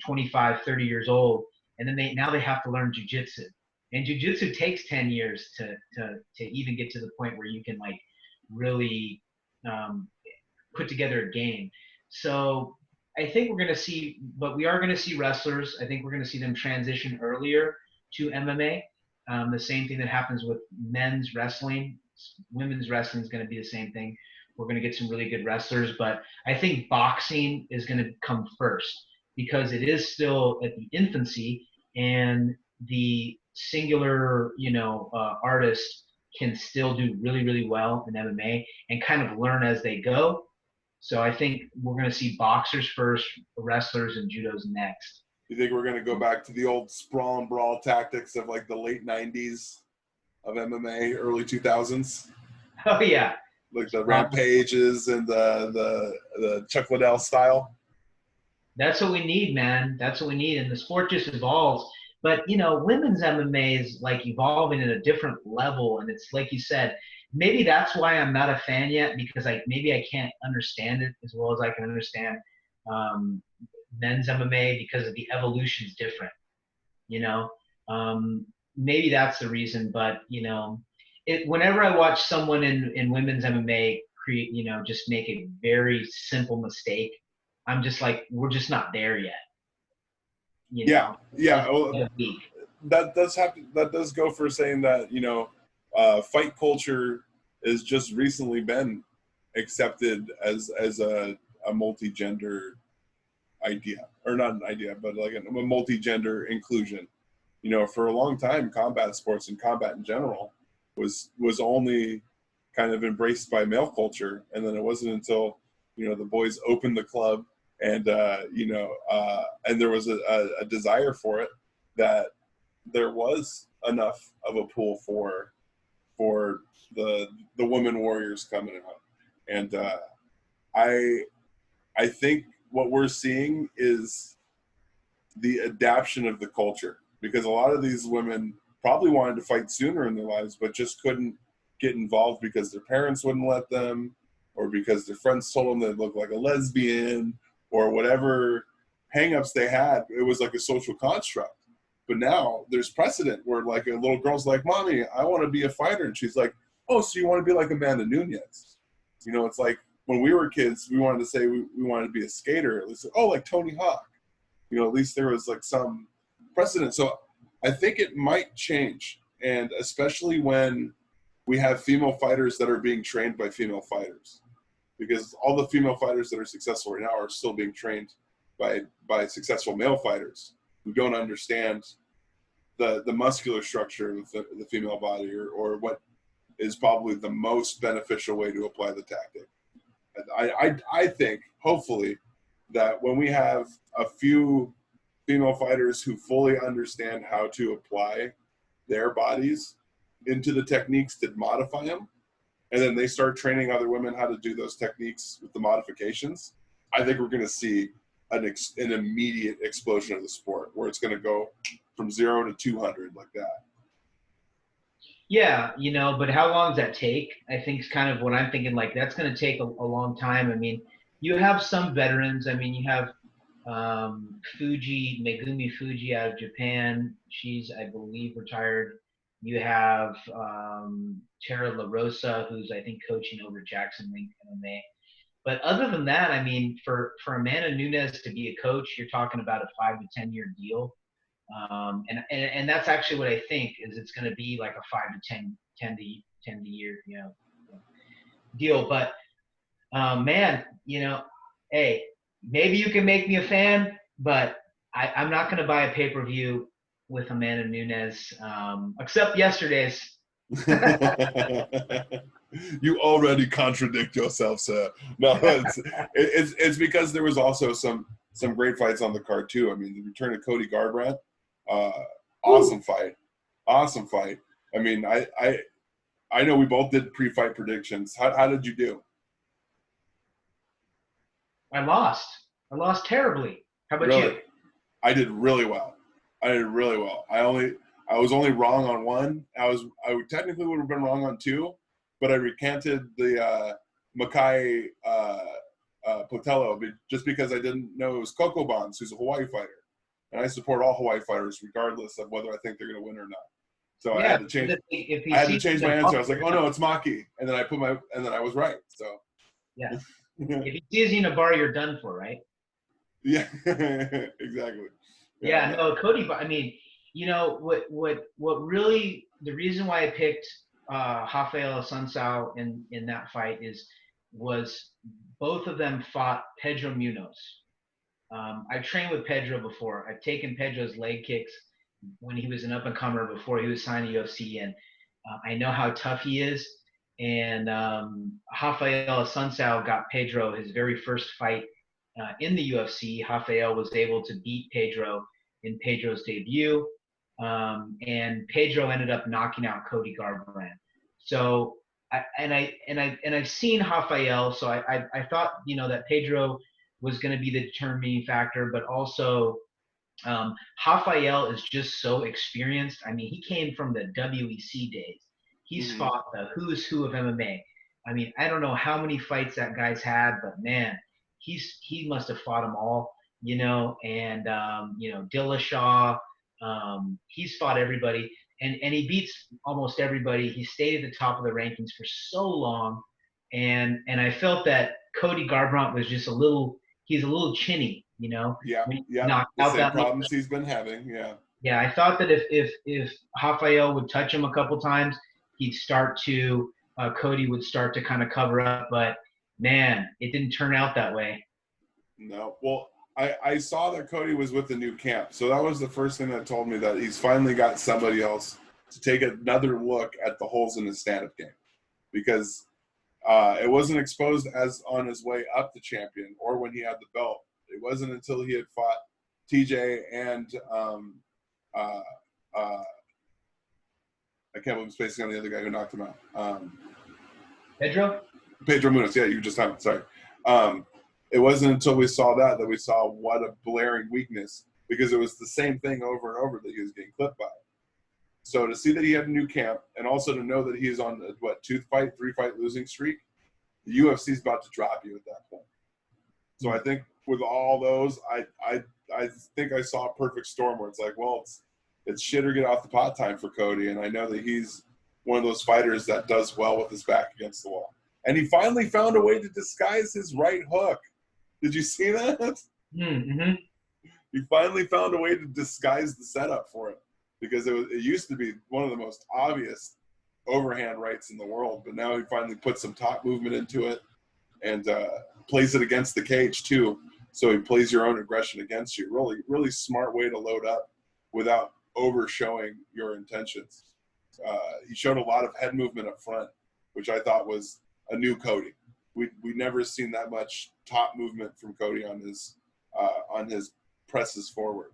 B: 25, 30 years old. And then now they have to learn jiu-jitsu. And jiu-jitsu takes 10 years to even get to the point where you can like really put together a game. So I think we're going to see, but we are going to see wrestlers. I think we're going to see them transition earlier to MMA. The same thing that happens with men's wrestling. Women's wrestling is going to be the same thing. We're going to get some really good wrestlers, but I think boxing is going to come first because it is still at the infancy, and the singular, artist can still do really, really well in MMA and kind of learn as they go. So I think we're going to see boxers first, wrestlers, and judos next.
A: You think we're going to go back to the old sprawl and brawl tactics of like the late 90s of MMA, early 2000s?
B: Oh, yeah.
A: Like the Rampages and the Chuck Liddell style?
B: That's what we need, man. That's what we need. And the sport just evolves. But, women's MMA is like evolving at a different level. And it's like you said, maybe that's why I'm not a fan yet, because maybe I can't understand it as well as I can understand men's MMA because of the evolution is different. Maybe that's the reason. But whenever I watch someone in women's MMA create, just make a very simple mistake, I'm just like, we're just not there yet.
A: Yeah. Well, that does go for saying that fight culture has just recently been accepted as a multi-gender idea, or not an idea, but like a multi-gender inclusion. For a long time, combat sports and combat in general was only kind of embraced by male culture, and then it wasn't until the boys opened the club and and there was a desire for it, that there was enough of a pool for the women warriors coming out. And I think what we're seeing is the adaptation of the culture, because a lot of these women probably wanted to fight sooner in their lives, but just couldn't get involved because their parents wouldn't let them, or because their friends told them they looked like a lesbian, or whatever hangups they had. It was like a social construct. But now there's precedent where like a little girl's like, "Mommy, I want to be a fighter," and she's like, "Oh, so you want to be like Amanda Nunes?" You know, it's like when we were kids, we wanted to say we wanted to be a skater. At least, oh, like Tony Hawk. You know, at least there was like some precedent. So I think it might change, and especially when we have female fighters that are being trained by female fighters, because all the female fighters that are successful right now are still being trained by successful male fighters who don't understand the muscular structure of the female body, or what is probably the most beneficial way to apply the tactic. I think, hopefully, that when we have a few female fighters who fully understand how to apply their bodies into the techniques to modify them, and then they start training other women how to do those techniques with the modifications, I think we're going to see an immediate explosion of the sport, where it's going to go from 0 to 200 like that.
B: Yeah, you know, but how long does that take? I think is kind of what I'm thinking. Like, that's going to take a long time. I mean, you have some veterans. I mean, you have Megumi Fuji out of Japan. She's, I believe, retired. You have Tara La Rosa, who's, I think, coaching over Jackson Link MMA. But other than that, I mean, for Amanda Nunes to be a coach, you're talking about a 5 to 10 year deal. And that's actually what I think is it's going to be like a 5 to 10 year, you know, deal. But man, you know, hey, maybe you can make me a fan, but I'm not going to buy a pay-per-view with Amanda Nunes, except yesterday's.
A: You already contradict yourself, sir. No, it's because there was also some great fights on the card too. I mean, the return of Cody Garbrandt, awesome fight. I mean, I know we both did pre-fight predictions. How did you do?
B: I lost terribly. How about
A: Really?
B: you?
A: I did really well. I was only wrong on one. I technically would have been wrong on two, but I recanted the Makai Potello just because I didn't know it was Coco Bonds, who's a Hawaii fighter. And I support all Hawaii fighters regardless of whether I think they're going to win or not. So yeah, I had to change. I had to change my answer. I was like, "Oh no, it's Maki," and then I was right. So
B: yeah, if he sees you in a bar, you're done for, right?
A: Yeah, exactly.
B: Yeah, no, Cody. I mean, you know what really the reason why I picked Rafael Assunção in that fight was both of them fought Pedro Munoz. I've trained with Pedro before. I've taken Pedro's leg kicks when he was an up and comer before he was signed to UFC, and I know how tough he is. And Rafael Assunção got Pedro his very first fight in the UFC. Rafael was able to beat Pedro in Pedro's debut, and Pedro ended up knocking out Cody Garbrandt. So I've seen Rafael, so I thought, you know, that Pedro was going to be the determining factor, but also Rafael is just so experienced. I mean, he came from the WEC days. He's fought the who's who of MMA. I mean, I don't know how many fights that guy's had, but man, he must have fought them all, you know. And you know, Dillashaw, he's fought everybody, and he beats almost everybody. He stayed at the top of the rankings for so long, and I felt that Cody Garbrandt was just he's a little chinny, you know.
A: Yeah. The same problems he's been having. Yeah.
B: Yeah, I thought that if Rafael would touch him a couple times, Cody would start to kind of cover up, but man, it didn't turn out that way.
A: No. Well, I saw that Cody was with the new camp. So that was the first thing that told me that he's finally got somebody else to take another look at the holes in his stand-up game. Because it wasn't exposed as on his way up to champion or when he had the belt. It wasn't until he had fought TJ and I can't believe I'm spacing on the other guy who knocked him out. Pedro Munoz. Yeah, you just had it. Sorry. It wasn't until we saw that we saw what a blaring weakness, because it was the same thing over and over that he was getting clipped by. So to see that he had a new camp, and also to know that he is on a, what, 3-fight losing streak, the UFC is about to drop you at that point. So I think with all those, I think I saw a perfect storm where it's like, well, it's shit or get off the pot time for Cody, and I know that he's one of those fighters that does well with his back against the wall. And he finally found a way to disguise his right hook. Did you see that?
B: Mm-hmm.
A: He finally found a way to disguise the setup for it, because it used to be one of the most obvious overhand rights in the world, but now he finally put some top movement into it and plays it against the cage too. So he plays your own aggression against you. Really, really smart way to load up without overshowing your intentions. He showed a lot of head movement up front, which I thought was a new Cody. We never seen that much top movement from Cody on his presses forward.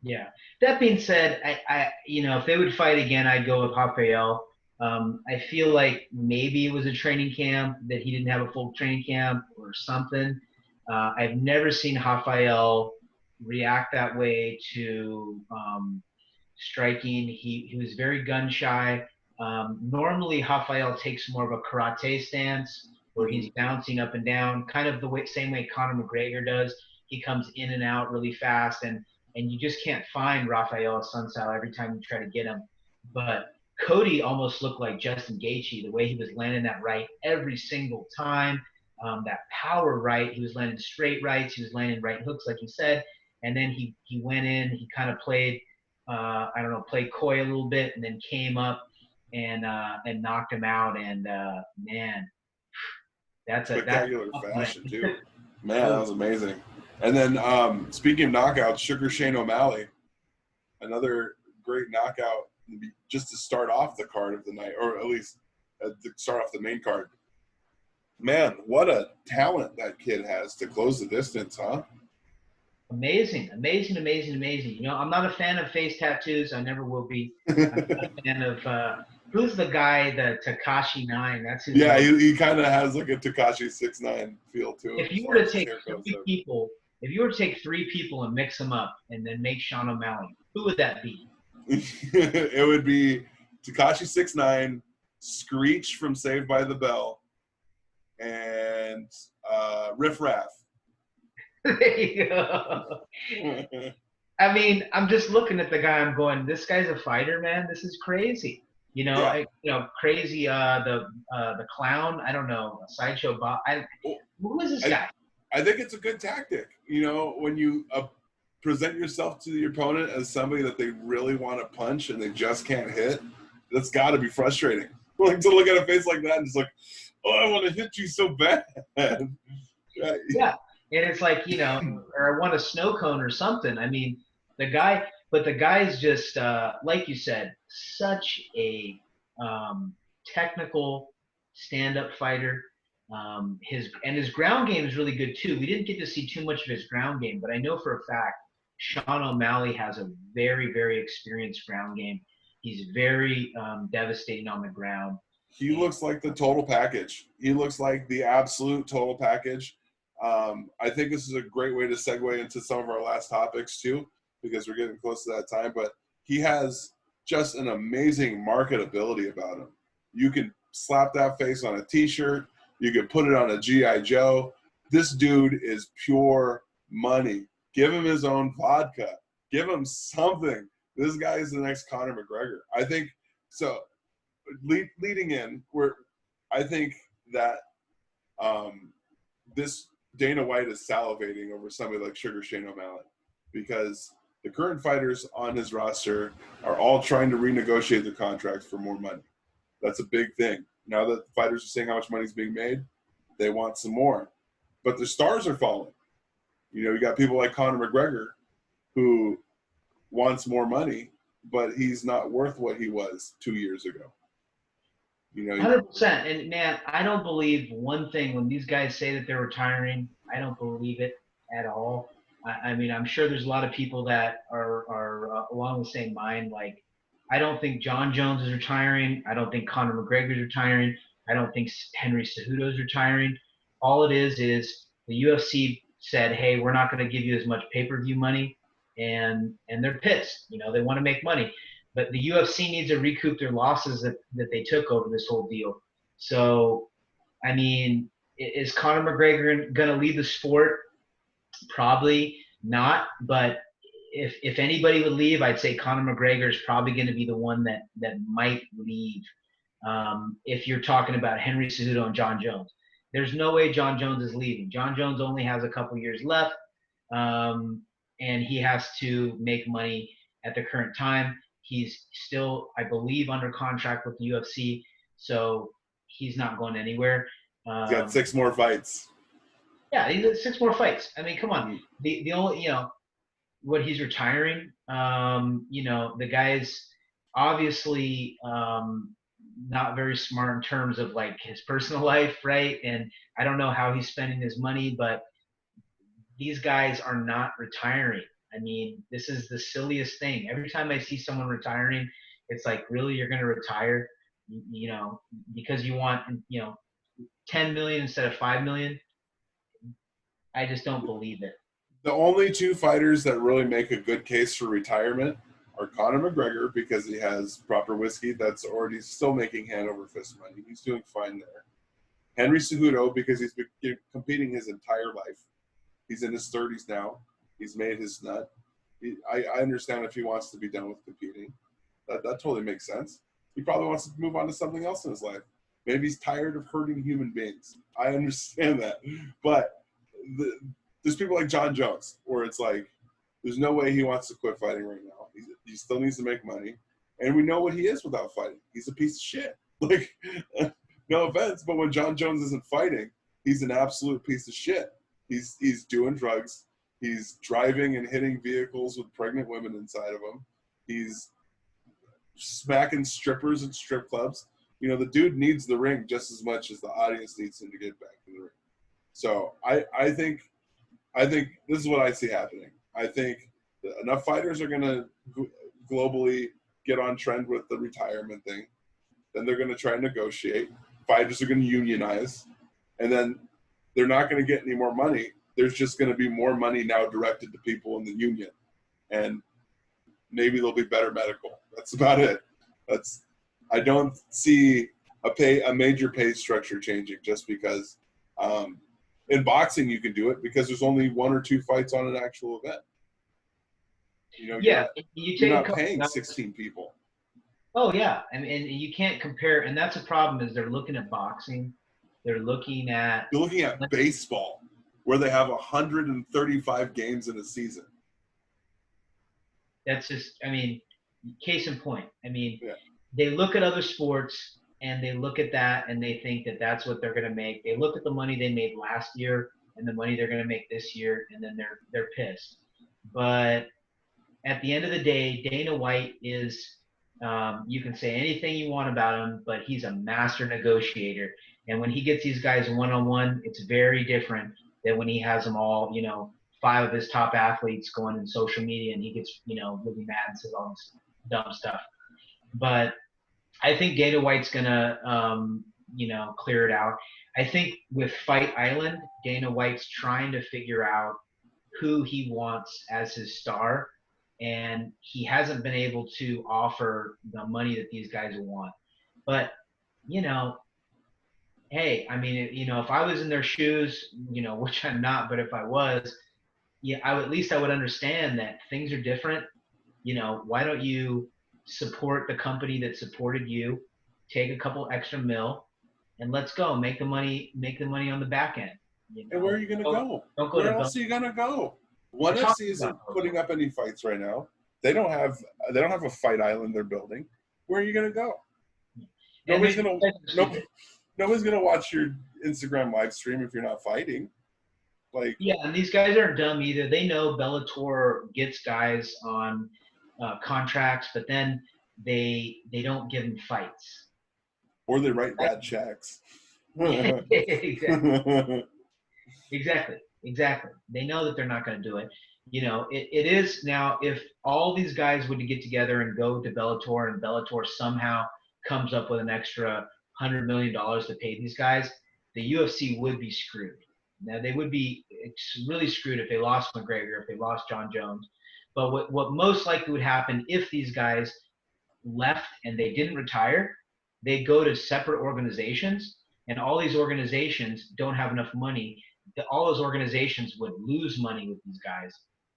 B: Yeah. That being said, I if they would fight again, I'd go with Rafael. I feel like maybe it was a training camp, that he didn't have a full training camp or something. I've never seen Rafael react that way to striking. He was very gun shy. Normally, Rafael takes more of a karate stance where he's bouncing up and down, kind of the same way Conor McGregor does. He comes in and out really fast, and you just can't find Rafael Assunção every time you try to get him. But Cody almost looked like Justin Gaethje, the way he was landing that right every single time. That power right, he was landing straight rights, he was landing right hooks, like you said, and then he went in, he kind of played, played coy a little bit, and then came up and knocked him out. And man, that's
A: spectacular fashion too. Man, that was amazing. And then speaking of knockouts, Sugar Shane O'Malley, another great knockout just to start off the card of the night, or at least to start off the main card. Man, what a talent that kid has to close the distance, huh?
B: Amazing. I'm not a fan of face tattoos. I never will be. I'm not a fan of who's the guy, the Tekashi 9? That's his.
A: Yeah, he kind of has like a Tekashi 6ix9ine feel to him.
B: If you were to take three people and mix them up and then make Sean O'Malley, who would that be?
A: It would be Tekashi 6ix9ine, Screech from Saved by the Bell, and Riff Raff.
B: There you go. I mean, I'm just looking at the guy. I'm going, this guy's a fighter, man. This is crazy. Crazy. The clown. I don't know. Sideshow Bob. Who is this guy?
A: I think it's a good tactic. When you present yourself to the opponent as somebody that they really want to punch and they just can't hit, that's got to be frustrating. Like to look at a face like that and just like, oh, I want to hit you so bad.
B: Yeah. And it's like, or I want a snow cone or something. I mean, the guy's just, like you said, such a technical stand-up fighter. His ground game is really good too. We didn't get to see too much of his ground game, but I know for a fact Sean O'Malley has a very, very experienced ground game. He's very devastating on the ground.
A: He looks like the total package. He looks like the absolute total package. I think this is a great way to segue into some of our last topics too, because we're getting close to that time. But he has just an amazing marketability about him. You can slap that face on a T-shirt. You can put it on a G.I. Joe. This dude is pure money. Give him his own vodka. Give him something. This guy is the next Conor McGregor. I think so. Leading in, I think that this Dana White is salivating over somebody like Sugar Shane O'Malley, because the current fighters on his roster are all trying to renegotiate their contracts for more money. That's a big thing. Now that the fighters are seeing how much money is being made, they want some more. But the stars are falling. You got people like Conor McGregor who wants more money, but he's not worth what he was 2 years ago.
B: 100%. And man, I don't believe one thing when these guys say that they're retiring. I don't believe it at all. I mean, I'm sure there's a lot of people that are along the same mind. Like, I don't think John Jones is retiring. I don't think Conor McGregor is retiring. I don't think Henry Cejudo is retiring. All it is the UFC said, hey, we're not going to give you as much pay-per-view money, and they're pissed. They want to make money. but the UFC needs to recoup their losses that they took over this whole deal. So, I mean, is Conor McGregor going to lead the sport? Probably not. But if anybody would leave, I'd say Conor McGregor is probably going to be the one that might leave. If you're talking about Henry Cejudo and John Jones, there's no way John Jones is leaving. John Jones only has a couple years left, and he has to make money at the current time. He's still, I believe, under contract with the UFC, so he's not going anywhere.
A: He's got 6 more fights.
B: Yeah, he got 6 more fights. I mean, come on.
A: Mm-hmm.
B: The only what he's retiring. The guy's obviously not very smart in terms of like his personal life, right? And I don't know how he's spending his money, but these guys are not retiring. I mean, this is the silliest thing. Every time I see someone retiring, it's like, really, you're going to retire, because you want, 10 million instead of 5 million? I just don't believe it.
A: The only 2 fighters that really make a good case for retirement are Conor McGregor, because he has proper whiskey that's already still making hand over fist money. He's doing fine there. Henry Cejudo, because he's been competing his entire life. He's in his 30s now. He's made his nut. I understand if he wants to be done with competing. That totally makes sense. He probably wants to move on to something else in his life. Maybe he's tired of hurting human beings. I understand that. But there's people like John Jones, where it's like, there's no way he wants to quit fighting right now. He still needs to make money. And we know what he is without fighting. He's a piece of shit. Like, no offense, but when John Jones isn't fighting, he's an absolute piece of shit. He's doing drugs. He's driving and hitting vehicles with pregnant women inside of him. He's smacking strippers at strip clubs. The dude needs the ring just as much as the audience needs him to get back in the ring. So I think this is what I see happening. I think enough fighters are going to globally get on trend with the retirement thing. Then they're going to try and negotiate. Fighters are going to unionize. And then they're not going to get any more money. There's just going to be more money now directed to people in the union. And maybe there'll be better medical. That's about it. I don't see a major pay structure changing just because in boxing you can do it because there's only 1 or 2 fights on an actual event. You're not paying 16 people.
B: Oh yeah, and you can't compare, and that's a problem. Is they're looking at boxing, they're looking at
A: baseball, where they have 135 games in a season.
B: That's just, case in point. They look at other sports and they look at that and they think that that's what they're going to make. They look at the money they made last year and the money they're going to make this year, and then they're pissed. But at the end of the day, Dana White is, you can say anything you want about him, but he's a master negotiator. And when he gets these guys one-on-one, it's very different than when he has them all, 5 of his top athletes going in social media and he gets, really mad and says all this dumb stuff. But I think Dana White's going to, clear it out. I think with Fight Island, Dana White's trying to figure out who he wants as his star. And he hasn't been able to offer the money that these guys want. But, hey, if I was in their shoes, which I'm not, but if I was, at least I would understand that things are different. Why don't you support the company that supported you, take a couple extra mil, and let's go make the money on the back end.
A: And where are you going to go? Where else are you going to go? ONE FC isn't putting up any fights right now. They don't have a Fight Island they're building. Where are you going to go? Nobody's going to watch your Instagram live stream if you're not fighting.
B: And these guys aren't dumb either. They know Bellator gets guys on contracts, but then they don't give them fights.
A: Or they write bad checks.
B: Exactly. They know that they're not going to do it. It is now, if all these guys would get together and go to Bellator and Bellator somehow comes up with an extra $100 million to pay these guys, the UFC would be screwed. Now, they would be really screwed if they lost McGregor, if they lost John Jones. But what most likely would happen if these guys left and they didn't retire, they go to separate organizations, and all these organizations don't have enough money. All those organizations would lose money with these guys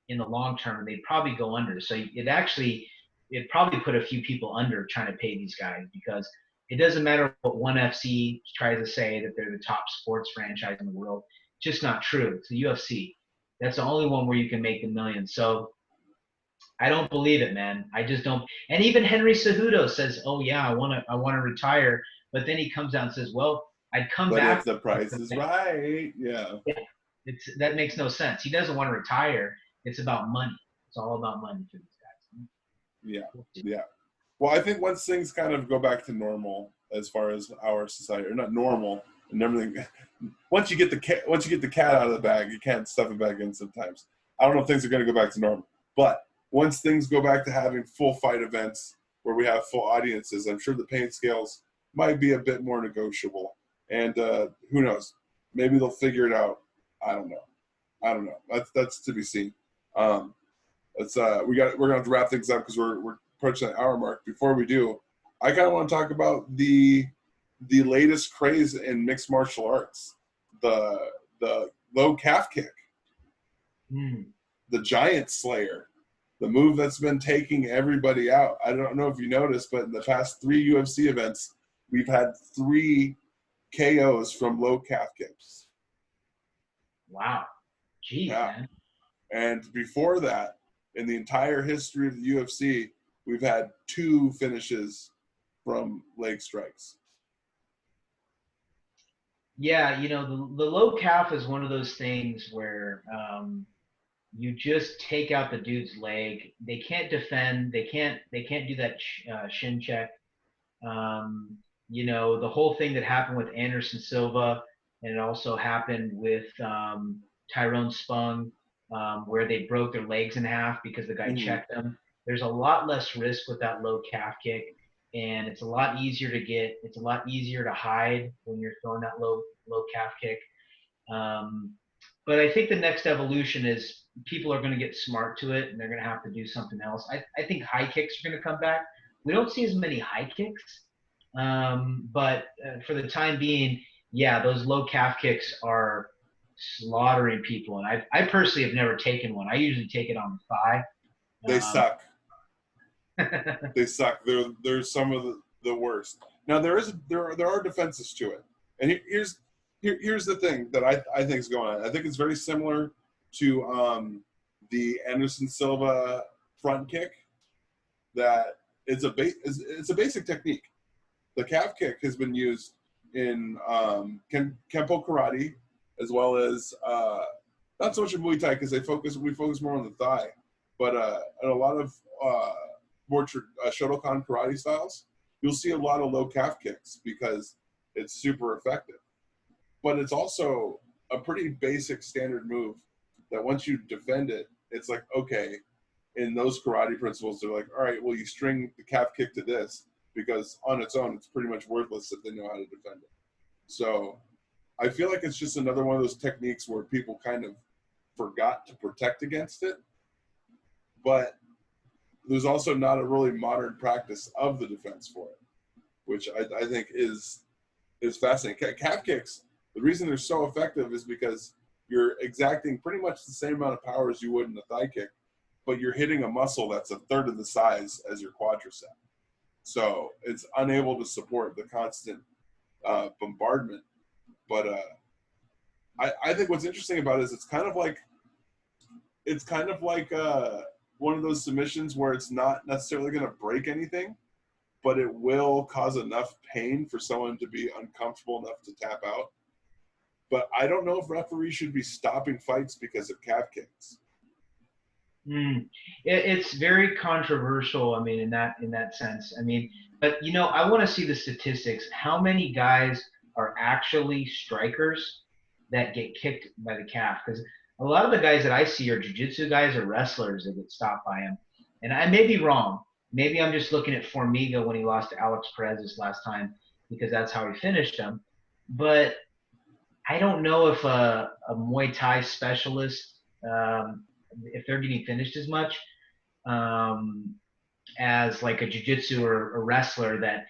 B: in the long term. They'd probably go under. So it probably put a few people under trying to pay these guys, because it doesn't matter what one FC tries to say that they're the top sports franchise in the world. It's just not true. It's the UFC. That's the only one where you can make the millions. So I don't believe it, man. I just don't. And even Henry Cejudo says, "Oh yeah, I want to retire," but then he comes out and says, "Well, I'd come
A: But
B: back."
A: if the price is right, yeah.
B: That makes no sense. He doesn't want to retire. It's about money. It's all about money for these guys.
A: Yeah, yeah. Well, I think once things kind of go back to normal, as far as our society, or not normal, and everything, once you get the cat out of the bag, you can't stuff it back in. Sometimes I don't know if things are going to go back to normal, but once things go back to having full fight events where we have full audiences, I'm sure the pain scales might be a bit more negotiable. And who knows? Maybe they'll figure it out. I don't know. That's to be seen. We're gonna have to wrap things up because we're approaching that hour mark. Before we do, I kind of want to talk about the latest craze in mixed martial arts, the low calf kick, the giant slayer, the move that's been taking everybody out. I don't know if you noticed, but in the past 3 UFC events, we've had 3 KOs from low calf kicks.
B: Wow. Jeez, yeah. Man.
A: And before that, in the entire history of the UFC, we've had 2 finishes from leg strikes.
B: Yeah, the low calf is one of those things where you just take out the dude's leg. They can't defend. They can't do that shin check. The whole thing that happened with Anderson Silva, and it also happened with Tyrone Spong, where they broke their legs in half because the guy checked them. There's a lot less risk with that low calf kick, and it's a lot easier to get. It's a lot easier to hide when you're throwing that low calf kick. But I think the next evolution is people are going to get smart to it, and they're going to have to do something else. I think high kicks are going to come back. We don't see as many high kicks, but for the time being, yeah, those low calf kicks are slaughtering people. And I personally have never taken one. I usually take it on the thigh.
A: They suck. They suck. They're some of the worst. Now there are defenses to it, and here's the thing that I think is going on. I think it's very similar to the Anderson Silva front kick. That it's a basic technique. The calf kick has been used in Kempo karate, as well as not so much in Muay Thai because we focus more on the thigh, but in a lot of more Shotokan karate styles, you'll see a lot of low calf kicks because it's super effective. But it's also a pretty basic standard move that once you defend it, it's like, okay, in those karate principles, they're like, all right, well, you string the calf kick to this because on its own, it's pretty much worthless if they know how to defend it. So I feel like it's just another one of those techniques where people kind of forgot to protect against it. But there's also not a really modern practice of the defense for it, which I think is fascinating. Calf kicks, the reason they're so effective is because you're exacting pretty much the same amount of power as you would in a thigh kick, but you're hitting a muscle that's a third of the size as your quadricep. So it's unable to support the constant bombardment. But I think what's interesting about it is it's kind of like one of those submissions where it's not necessarily going to break anything, but it will cause enough pain for someone to be uncomfortable enough to tap out. But I don't know if referees should be stopping fights because of calf kicks.
B: It's very controversial. I mean, in that sense. I mean, but I want to see the statistics. How many guys are actually strikers that get kicked by the calf? Because a lot of the guys that I see are jiu-jitsu guys or wrestlers that get stopped by him. And I may be wrong. Maybe I'm just looking at Formiga when he lost to Alex Perez this last time because that's how he finished him. But I don't know if a Muay Thai specialist, if they're getting finished as much. as like a jiu-jitsu or a wrestler that,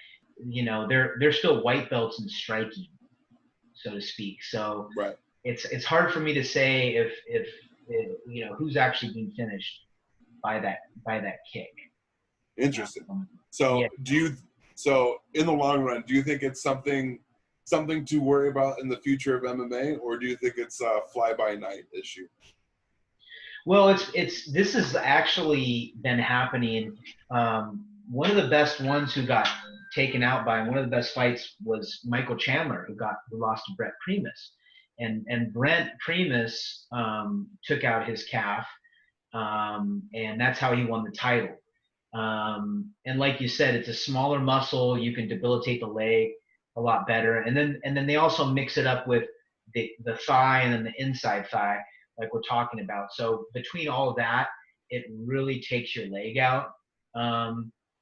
B: you know, they're still white belts in striking, so to speak. So
A: Right.
B: it's hard for me to say if you know who's actually being finished by that kick.
A: Interesting.
B: Yeah.
A: So in the long run, do you think it's something to worry about in the future of MMA, or do you think it's a fly by night issue?
B: Well, this has actually been happening. One of the best ones who got taken out by one of the best fights was Michael Chandler, who lost to Brent Primus, and Brent Primus took out his calf, and that's how he won the title. And like you said, it's a smaller muscle. You can debilitate the leg a lot better, and then they also mix it up with the thigh and then the inside thigh, like we're talking about. So between all of that, it really takes your leg out.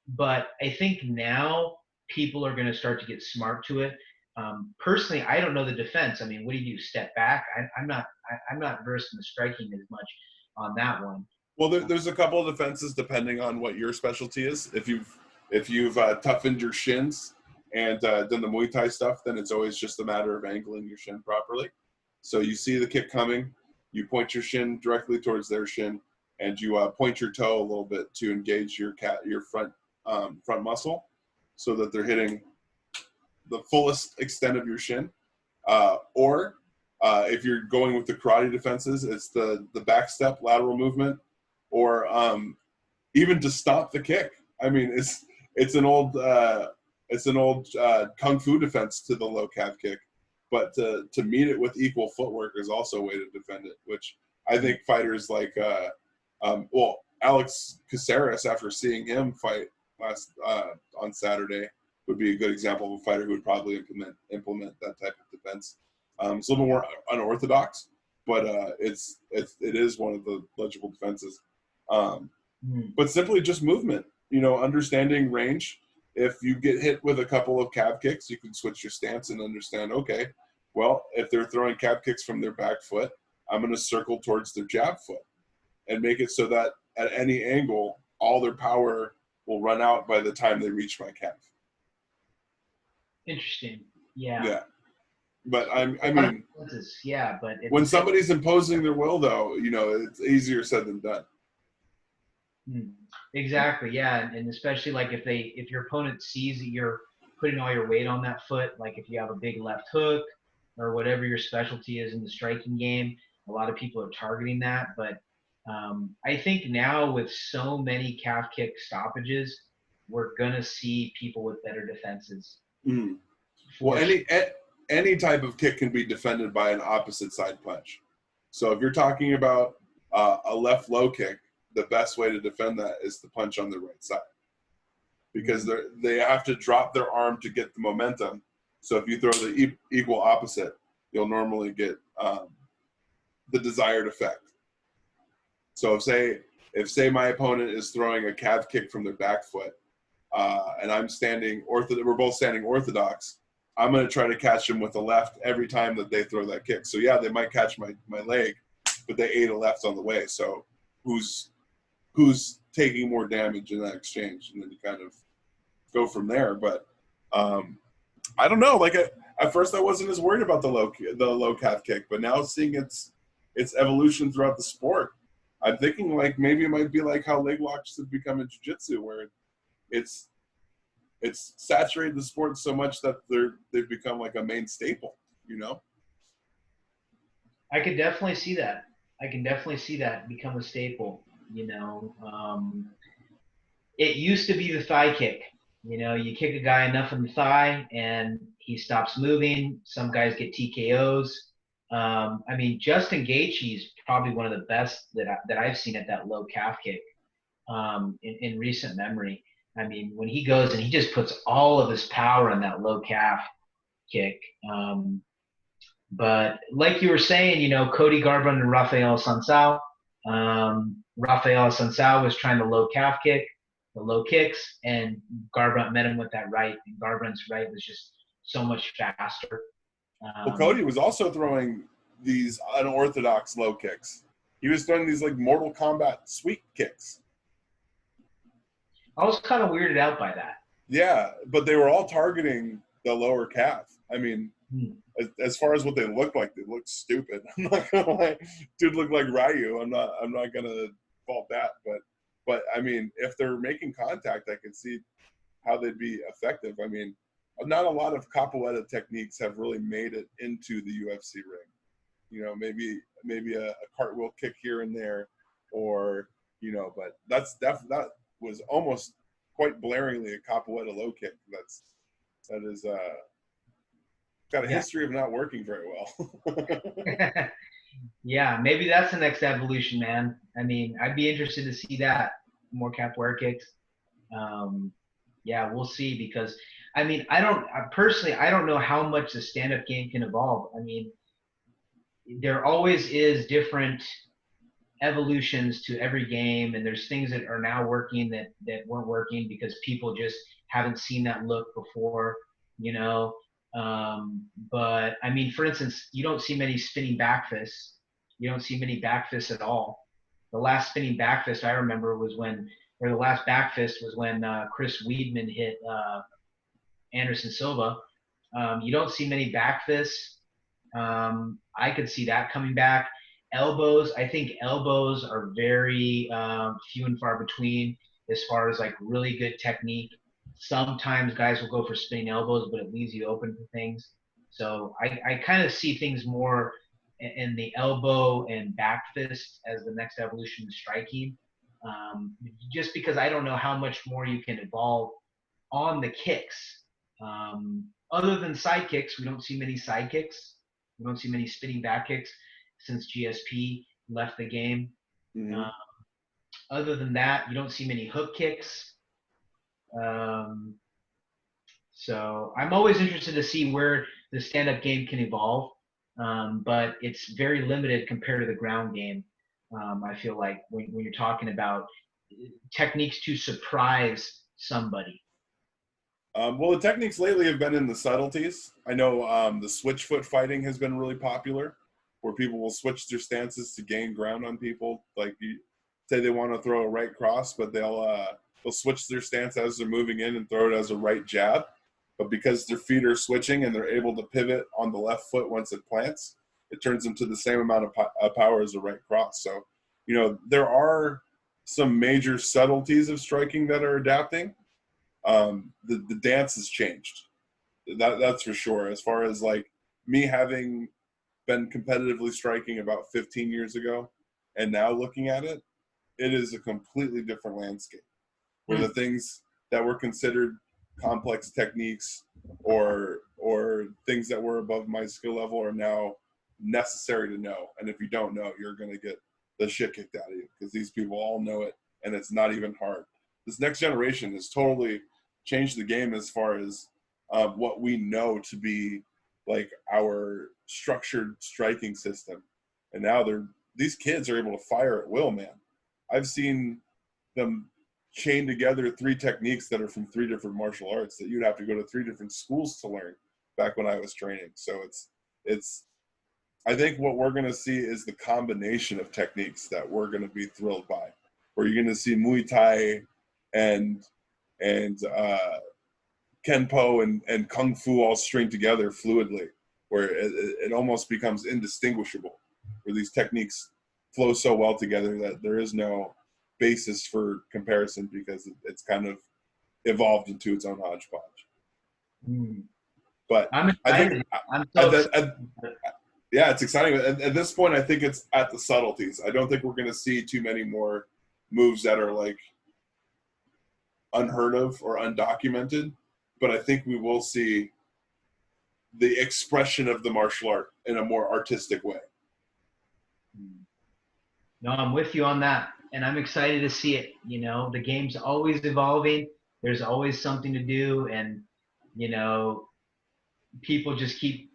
B: But I think now people are going to start to get smart to it. Personally, I don't know the defense. I mean, what do you do? Step back? I'm not versed in the striking as much on that one.
A: Well, there's a couple of defenses depending on what your specialty is. If you've toughened your shins and done the Muay Thai stuff, then it's always just a matter of angling your shin properly. So you see the kick coming, you point your shin directly towards their shin, and you point your toe a little bit to engage your front muscle, so that they're hitting the fullest extent of your shin. Or if you're going with the karate defenses, it's the back step lateral movement, or even to stop the kick. I mean, it's an old kung fu defense to the low calf kick, but to meet it with equal footwork is also a way to defend it, which I think fighters like Alex Caceres, after seeing him fight last on Saturday, would be a good example of a fighter who would probably implement that type of defense. It's a little more unorthodox, but it is one of the legible defenses. But simply just movement, understanding range. If you get hit with a couple of calf kicks, you can switch your stance and understand, okay, well, if they're throwing calf kicks from their back foot, I'm going to circle towards their jab foot and make it so that at any angle, all their power will run out by the time they reach my calf.
B: Interesting. Yeah.
A: Yeah. But I mean,
B: yeah, but
A: when somebody's imposing their will, though, it's easier said than done.
B: Exactly. Yeah, and especially like if your opponent sees that you're putting all your weight on that foot, like if you have a big left hook or whatever your specialty is in the striking game, a lot of people are targeting that. But I think now with so many calf kick stoppages, we're gonna see people with better defenses.
A: Well, any type of kick can be defended by an opposite side punch. So if you're talking about a left low kick, the best way to defend that is to punch on the right side, because they have to drop their arm to get the momentum. So if you throw the equal opposite, you'll normally get the desired effect. So if say my opponent is throwing a calf kick from their back foot, and I'm standing we're both standing orthodox, I'm going to try to catch them with the left every time that they throw that kick. So yeah, they might catch my leg, but they ate a left on the way. So who's taking more damage in that exchange? And then you kind of go from there. But I don't know. Like at first, I wasn't as worried about the low calf kick, but now seeing its evolution throughout the sport, I'm thinking like maybe it might be like how leg locks have become in jiu-jitsu, where it's saturated the sport so much that they've become like a main staple.
B: I could definitely see that. Become a staple. It used to be the thigh kick. You kick a guy enough in the thigh and he stops moving. Some guys get TKOs. I mean, Justin Gaethje is probably one of the best that I've seen at that low calf kick in recent memory. I mean, when he goes and he just puts all of his power in that low calf kick. But like you were saying, Cody Garbrandt and Rafael Assunção. Rafael Assunção was trying the low calf kick, the low kicks, and Garbrandt met him with that right. And Garbrandt's right was just so much faster.
A: Well, Cody was also throwing these unorthodox low kicks. He was throwing these like Mortal Kombat sweep kicks.
B: I was kind of weirded out by that.
A: Yeah, but they were all targeting the lower calf. I mean,
B: Hmm.
A: as far as what they looked like, they looked stupid. I'm not gonna lie, dude looked like Ryu. I'm not gonna fault that, but I mean, if they're making contact, I can see how they'd be effective. I mean, not a lot of capoeira techniques have really made it into the UFC ring. You know, maybe a cartwheel kick here and there, or but that was almost quite blaringly a capoeira low kick. That is got a
B: Yeah.
A: history of not working very well.
B: Yeah, maybe that's the next evolution, man. I mean, I'd be interested to see that more capoeira kicks. Um, yeah, we'll see because I mean, personally, I don't know how much the stand-up game can evolve. I mean, there always is different evolutions to every game, and there's things that are now working that weren't working because people just haven't seen that look before, you know. But I mean, for instance, you don't see many spinning back fists. You don't see many back fists at all. The last spinning back fist I remember was when, or the last back fist was when Chris Weidman hit Anderson Silva. You don't see many back fists. I could see that coming back. Elbows, I think elbows are very few and far between as far as like really good technique. Sometimes guys will go for spinning elbows, but it leaves you open for things. So I kind of see things more in the elbow and back fist as the next evolution of striking. Just because I don't know how much more you can evolve on the kicks. Other than side kicks, we don't see many side kicks. We don't see many spinning back kicks since GSP left the game.
A: Mm-hmm.
B: Uh, Other than that, you don't see many hook kicks. Um, so I'm always interested to see where the stand-up game can evolve, but it's very limited compared to the ground game. I feel like when you're talking about techniques to surprise somebody.
A: Well, the techniques lately have been in the subtleties. I know the switch foot fighting has been really popular, where people will switch their stances to gain ground on people. Like you say they want to throw a right cross, but they'll switch their stance as they're moving in and throw it as a right jab. But because their feet are switching and they're able to pivot on the left foot once it plants, it turns into the same amount of power as a right cross. So, there are some major subtleties of striking that are adapting. The dance has changed. That's for sure. As far as like me having been competitively striking about 15 years ago, and now looking at it, it is a completely different landscape. Where the things that were considered complex techniques or things that were above my skill level are now necessary to know. And if you don't know, you're going to get the shit kicked out of you because these people all know it, and it's not even hard. This next generation has totally changed the game as far as what we know to be like our structured striking system. And now these kids are able to fire at will, man. I've seen them chain together three techniques that are from three different martial arts that you'd have to go to three different schools to learn back when I was training. So it's I think what we're going to see is the combination of techniques that we're going to be thrilled by. Where you're going to see Muay Thai and Kenpo and Kung Fu all string together fluidly, where it almost becomes indistinguishable, where these techniques flow so well together that there is no basis for comparison because it's kind of evolved into its own hodgepodge.
B: Mm.
A: But
B: I'm
A: I think,
B: excited. I'm so excited.
A: yeah, it's exciting. At this point, I think it's at the subtleties. I don't think we're going to see too many more moves that are like unheard of or undocumented, but I think we will see the expression of the martial art in a more artistic way.
B: No, I'm with you on that, and I'm excited to see it. The game's always evolving. There's always something to do, and you know, people just keep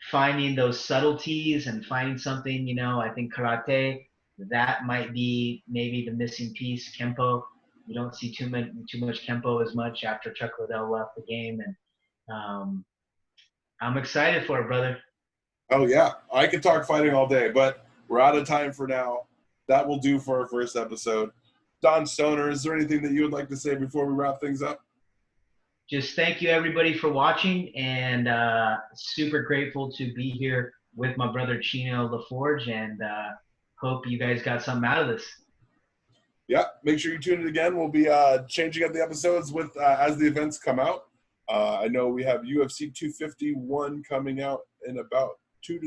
B: finding those subtleties and finding something. I think karate that might be maybe the missing piece. Kempo, you don't see too much Kempo as much after Chuck Liddell left the game, and um, I'm excited for it, brother.
A: Oh yeah, I could talk fighting all day, but we're out of time for now. That will do for our first episode. Don Stoner, is there anything that you would like to say before we wrap things up?
B: Just thank you everybody for watching, and super grateful to be here with my brother Chino LaForge, and hope you guys got something out of this.
A: Yeah, make sure you tune in again. We'll be changing up the episodes with as the events come out. I know we have UFC 251 coming out in about 3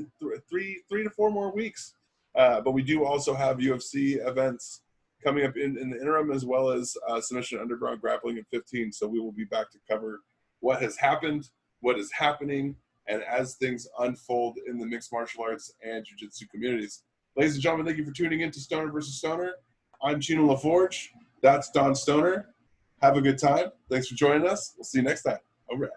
A: to 4 more weeks. But we do also have UFC events coming up in the interim, as well as Submission Underground Grappling in 15. So we will be back to cover what has happened, what is happening, and as things unfold in the mixed martial arts and jiu-jitsu communities. Ladies and gentlemen, thank you for tuning in to Stoner vs. Stoner. I'm Chino LaForge. That's Don Stoner. Have a good time. Thanks for joining us. We'll see you next time. All right.